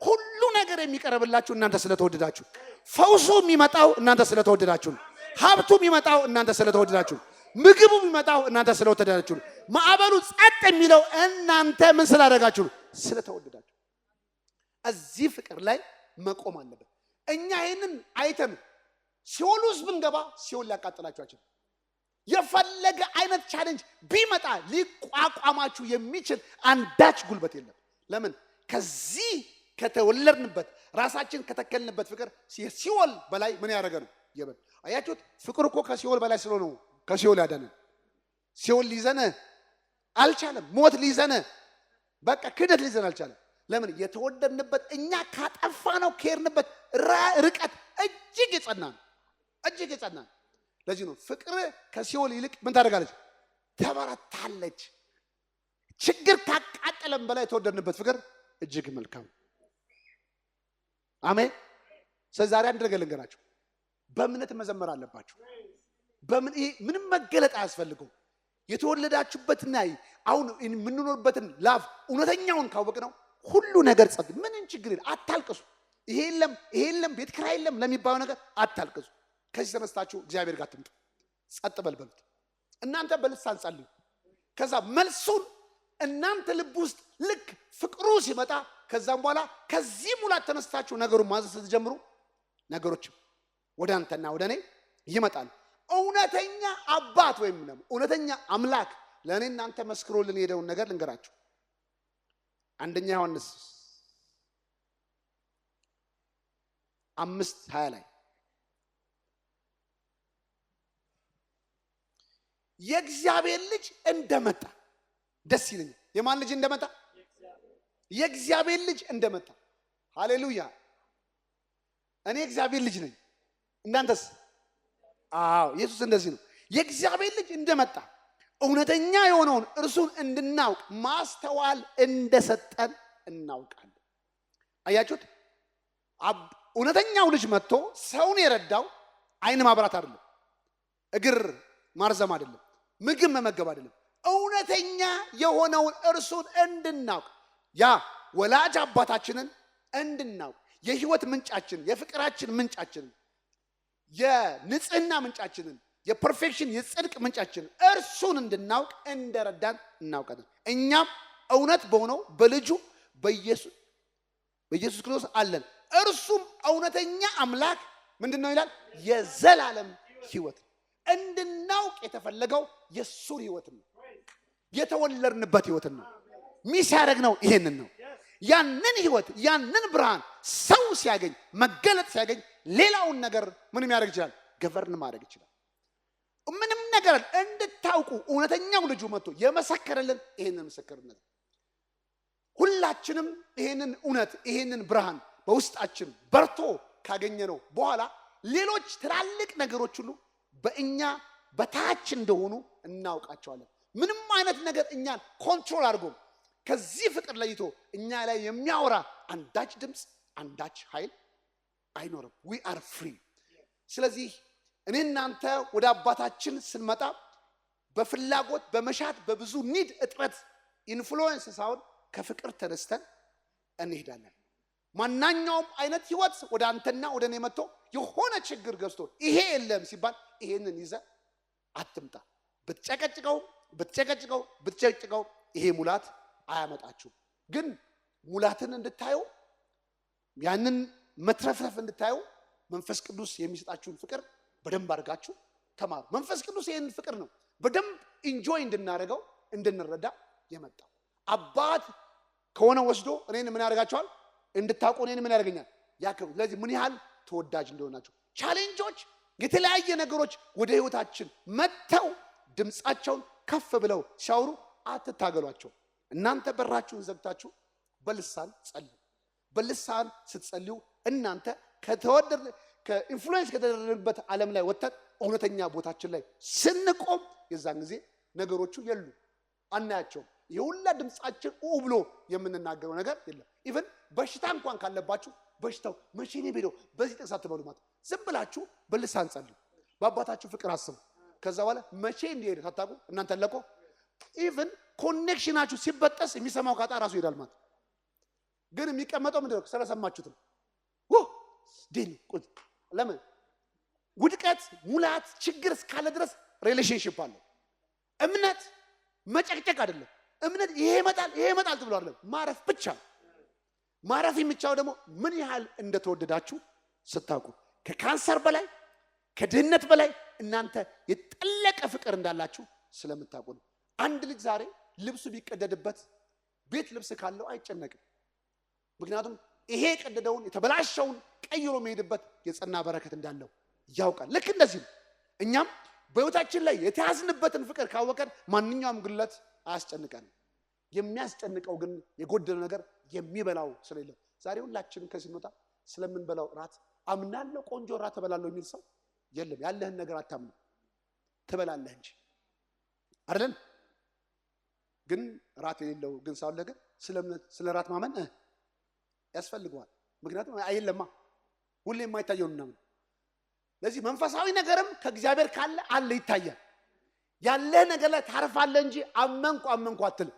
ሁሉ ነገር የሚቀርብላችሁ እናንተ ስለተወደዳችሁ፣ ፈውሱ የሚመጣው እናንተ ስለተወደዳችሁ፣ ሀብቱ የሚመጣው እናንተ ስለተወደዳችሁ፣ ምግቡ የሚመጣው እናንተ ስለተወደዳችሁ፣ ማዕበሉ ጸጥ የሚለው እናንተ ምን ስላደረጋችሁ? ስለተወደዳችሁ። እዚህ ፍቅር ላይ መቆም አለበት። እኛ ይሄንን አይተን ሲኦል ውስጥ ብንገባ ሲኦል ሊያቃጥላችሁ አይችልም። የፈለገ አይነት ቻሌንጅ ቢመጣ ሊቋቋማችሁ የሚችል አንዳች ጉልበት የለም። ለምን? ከዚህ ከተወለድንበት ራሳችን ከተከልንበት ፍቅር ሲኦል በላይ ምን ያደረገ ነው? ይበል። አያችሁት? ፍቅር እኮ ከሲኦል በላይ ስለሆነ ነው ከሲኦል ያዳነን። ሲኦል ሊይዘን አልቻለም። ሞት ሊይዘን በቃ ክደት ሊይዘን አልቻለም። ለምን? የተወደድንበት እኛ ካጠፋ ነው ከሄድንበት ርቀት እጅግ የጸና ነው። እጅግ የጸና ነው። ለዚህ ነው ፍቅር ከሲኦል ይልቅ ምን ታደርጋለች? ተበረታለች። ችግር ካቃጠለም በላይ የተወደድንበት ፍቅር እጅግ መልካም። አሜን። ስለዚህ ዛሬ አንድ ነገር ልንገራችሁ፣ በእምነት መዘመር አለባችሁ። ምንም መገለጥ አያስፈልገው። የተወለዳችሁበትና አሁን የምንኖርበትን ላፍ እውነተኛውን ካወቅ ነው ሁሉ ነገር ጸጥ። ምንም ችግር የለም። አታልቅሱ። ይሄ የለም ቤት ኪራይ የለም ለሚባለው ነገር አታልቅሱ። ከዚህ ተነስታችሁ እግዚአብሔር ጋር ትምጡ። ጸጥ በልበሉት። እናንተ በልሳን ጸልዩ። ከዛ መልሱን እናንተ ልብ ውስጥ ልክ ፍቅሩ ሲመጣ ከዛም በኋላ ከዚህ ሙላት ተነስታችሁ ነገሩን ማዘዝ ስትጀምሩ ነገሮች ወደ አንተና ወደ እኔ ይመጣሉ። እውነተኛ አባት ወይም ደግሞ እውነተኛ አምላክ ለእኔ እናንተ መስክሮልን የሄደውን ነገር ልንገራችሁ። አንደኛ ዮሐንስ 5:20 ላይ የእግዚአብሔር ልጅ እንደመጣ ደስ ይለኛል። የማን ልጅ እንደመጣ? የእግዚአብሔር ልጅ እንደመጣ። ሃሌሉያ። እኔ እግዚአብሔር ልጅ ነኝ። እናንተስ? አዎ፣ ኢየሱስ እንደዚህ ነው። የእግዚአብሔር ልጅ እንደመጣ እውነተኛ የሆነውን እርሱን እንድናውቅ ማስተዋል እንደሰጠን እናውቃለን። አያችሁት? እውነተኛው ልጅ መጥቶ ሰውን የረዳው አይን ማብራት አይደለም፣ እግር ማርዘም አይደለም፣ ምግብ መመገብ አይደለም። እውነተኛ የሆነውን እርሱን እንድናውቅ ያ ወላጅ አባታችንን እንድናውቅ የህይወት ምንጫችንን፣ የፍቅራችን ምንጫችንን፣ የንጽህና ምንጫችንን፣ የፐርፌክሽን የጽድቅ ምንጫችንን እርሱን እንድናውቅ እንደረዳን እናውቃለን። እኛም እውነት በሆነው በልጁ በኢየሱስ ክርስቶስ አለን። እርሱም እውነተኛ አምላክ ምንድን ነው ይላል? የዘላለም ህይወት እንድናውቅ የተፈለገው የሱን ህይወት ነው። የተወለድንበት ህይወት ነው። ሚስ ያደረግነው ይሄንን ነው። ያንን ህይወት ያንን ብርሃን ሰው ሲያገኝ መገለጥ ሲያገኝ ሌላውን ነገር ምን ያደርግ ይችላል? ገቨርን ማድረግ ይችላል። ምንም ነገር እንድታውቁ እውነተኛው ልጁ መጥቶ የመሰከረልን ይሄንን ምስክርነት ሁላችንም ይሄንን እውነት ይሄንን ብርሃን በውስጣችን በርቶ ካገኘነው በኋላ ሌሎች ትላልቅ ነገሮች ሁሉ በእኛ በታች እንደሆኑ እናውቃቸዋለን። ምንም አይነት ነገር እኛን ኮንትሮል አድርጎ ከዚህ ፍቅር ለይቶ እኛ ላይ የሚያወራ አንዳች ድምፅ አንዳች ኃይል አይኖርም። ዊ አር ፍሪ። ስለዚህ እኔ እናንተ ወደ አባታችን ስንመጣ በፍላጎት በመሻት በብዙ ኒድ እጥረት ኢንፍሉዌንስ ሳይሆን ከፍቅር ተነስተን እንሄዳለን። ማናኛውም አይነት ህይወት ወደ አንተና ወደ እኔ መጥቶ የሆነ ችግር ገዝቶ ይሄ የለም ሲባል ይሄንን ይዘ አትምጣ። ብትጨቀጭቀው ይሄ ሙላት አያመጣችሁም። ግን ሙላትን እንድታዩ ያንን መትረፍረፍ እንድታዩ መንፈስ ቅዱስ የሚሰጣችሁን ፍቅር በደንብ አድርጋችሁ ተማሩ። መንፈስ ቅዱስ ይሄን ፍቅር ነው በደንብ ኢንጆይ እንድናደርገው እንድንረዳ የመጣው። አባት ከሆነ ወስዶ እኔን ምን ያደርጋቸዋል? እንድታውቁ እኔን ምን ያደርገኛል? ያከብሩ። ስለዚህ ምን ያህል ተወዳጅ እንደሆናችሁ ቻሌንጆች፣ የተለያየ ነገሮች ወደ ህይወታችን መጥተው ድምፃቸውን ከፍ ብለው ሲያወሩ አትታገሏቸው። እናንተ በራችሁን ዘግታችሁ በልሳን ጸልዩ። በልሳን ስትጸልዩ እናንተ ከኢንፍሉዌንስ ከተደረገበት ዓለም ላይ ወጥተን እውነተኛ ቦታችን ላይ ስንቆም የዛን ጊዜ ነገሮቹ የሉ አናያቸውም። የሁላ ድምፃችን ብሎ የምንናገረው ነገር የለም። ኢቭን በሽታ እንኳን ካለባችሁ በሽታው መቼ ነው ሄደው በዚህ ጥቅስ አትበሉ ማለት ዝም ብላችሁ በልሳን ጸልዩ በአባታችሁ ፍቅር አስቡ ከዛ በኋላ መቼ እንዲሄድ ታጣቁ እናንተ ለቆ ኢቭን ኮኔክሽናችሁ ሲበጠስ የሚሰማው ካጣ ራሱ ይሄዳል ማለት ግን የሚቀመጠው ምንድነው ስለሰማችሁት ነው ዲን ለምን ውድቀት ሙላት ችግር እስካለ ድረስ ሪሌሽንሺፕ አለ እምነት መጨቅጨቅ አይደለም እምነት ይሄ ይመጣል ተብሎ አይደለም ማረፍ ብቻ ማረፍ የሚቻለው ደግሞ ምን ያህል እንደተወደዳችሁ ስታውቁ ከካንሰር በላይ ከድህነት በላይ እናንተ የጠለቀ ፍቅር እንዳላችሁ ስለምታውቁ ነው አንድ ልጅ ዛሬ ልብሱ ቢቀደድበት ቤት ልብስ ካለው አይጨነቅም ምክንያቱም ይሄ ቀደደውን የተበላሸውን ቀይሮ መሄድበት የጸና በረከት እንዳለው ያውቃል ልክ እንደዚህ እኛም በህይወታችን ላይ የተያዝንበትን ፍቅር ካወቀን ማንኛውም ግለት አያስጨንቀን የሚያስጨንቀው ግን የጎደለው ነገር የሚበላው ስለሌለ ዛሬ ሁላችንም ከዚህ እንወጣ ስለምንበላው ራት አምናለሁ ቆንጆ ራት ተበላለሁ የሚል ሰው የለም ያለህን ነገር አታምነው ተበላለህ እንጂ አይደል ግን ራት የሌለው ግን ሳለ ግን ስለ ራት ማመን ያስፈልገዋል ምክንያቱም አይለማ ሁሌ የማይታየው ነው ለዚህ መንፈሳዊ ነገርም ከእግዚአብሔር ካለ አለ ይታያል ያለህ ነገር ላይ ታርፋለህ እንጂ አመንኩ አትል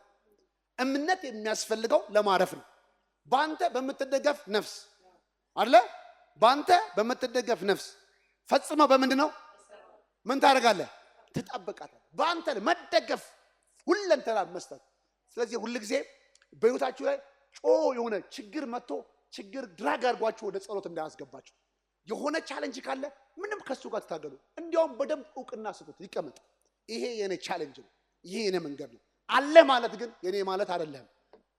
እምነት የሚያስፈልገው ለማረፍ ነው ባንተ በመተደገፍ ነፍስ አይደለ ባንተ በመተደገፍ ነፍስ ፈጽሞ በምንድነው ምን ታረጋለህ ትጠብቃለህ ባንተ መደገፍ ሁለንተና መስጠት ስለዚህ ሁሉ ጊዜ በህይወታችሁ ላይ የሆነ ችግር መጥቶ ችግር ድራግ አድርጓችሁ ወደ ጸሎት እንዳያስገባችሁ የሆነ ቻሌንጅ ካለ ምንም ከሱ ጋር ተታገሉ እንዲያውም በደንብ ዕውቅና ስጡት ይቀመጥ ይሄ የኔ ቻሌንጅ ነው ይሄ የኔ መንገድ ነው አለ ማለት ግን የኔ ማለት አይደለም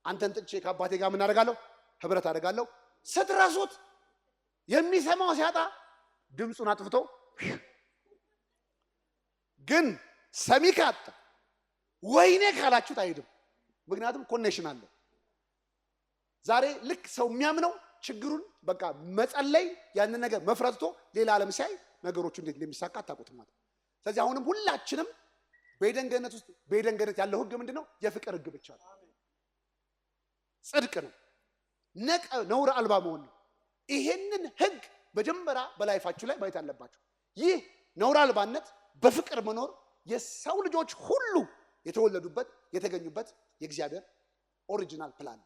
አንተን ጥቼ ከአባቴ ጋር ምን አደርጋለሁ ህብረት አደርጋለሁ ስትረሱት የሚሰማው ሲያጣ ድምጹን አጥፍቶ ግን ሰሚ ካጣ ወይኔ ካላችሁት አይሄድም ምክንያቱም ኮኔክሽን አለ ዛሬ ልክ ሰው የሚያምነው ችግሩን በቃ መጸለይ ያን ነገር መፍረጥቶ ሌላ ዓለም ሲያይ ነገሮቹ እንዴት እንደሚሳካ አታውቁትም ማለት ስለዚህ አሁንም ሁላችንም በደንገነት ውስጥ በደንገነት ያለው ህግ ምንድነው የፍቅር ህግ ብቻ ነው ጽድቅ ነው ነውር አልባ መሆን ነው ይሄንን ህግ በጀመራ በላይፋችሁ ላይ ማየት አለባችሁ ይህ ነውር አልባነት በፍቅር መኖር የሰው ልጆች ሁሉ የተወለዱበት የተገኙበት የእግዚአብሔር ኦሪጂናል ፕላን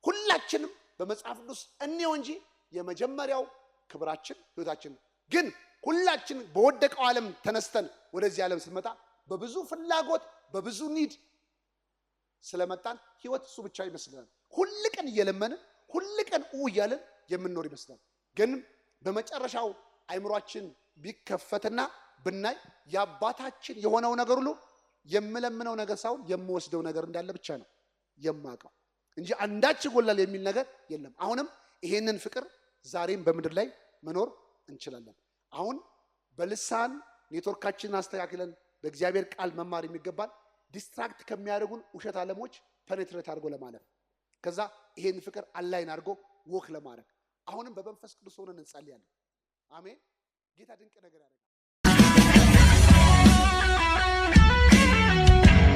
ሁላችንም በመጽሐፍ ቅዱስ እንየው እንጂ የመጀመሪያው ክብራችን ህይወታችን ግን ሁላችን በወደቀው ዓለም ተነስተን ወደዚህ ዓለም ስንመጣ በብዙ ፍላጎት በብዙ ኒድ ስለመጣን ህይወት እሱ ብቻ ይመስላል ሁሉ ቀን እየለመንን ሁሉ ቀን እያለን የምንኖር ይመስላል ግን በመጨረሻው አይምሮአችን ቢከፈትና ብናይ ያባታችን የሆነው ነገር ሁሉ የምለምነው ነገር ሳይሆን የምወስደው ነገር እንዳለ ብቻ ነው የማውቀው እንጂ አንዳች ይጎላል የሚል ነገር የለም አሁንም ይሄንን ፍቅር ዛሬም በምድር ላይ መኖር እንችላለን አሁን በልሳን ኔትወርካችንን አስተካክለን በእግዚአብሔር ቃል መማር የሚገባል ዲስትራክት ከሚያደርጉን ውሸት ዓለሞች ፔኔትሬት አድርጎ ለማለፍ ከዛ ይሄን ፍቅር አላይን አድርጎ ወክ ለማድረግ አሁንም በመንፈስ ቅዱስ ሆነን እንጸልያለን አሜን ጌታ ድንቅ ነገር ያደርጋል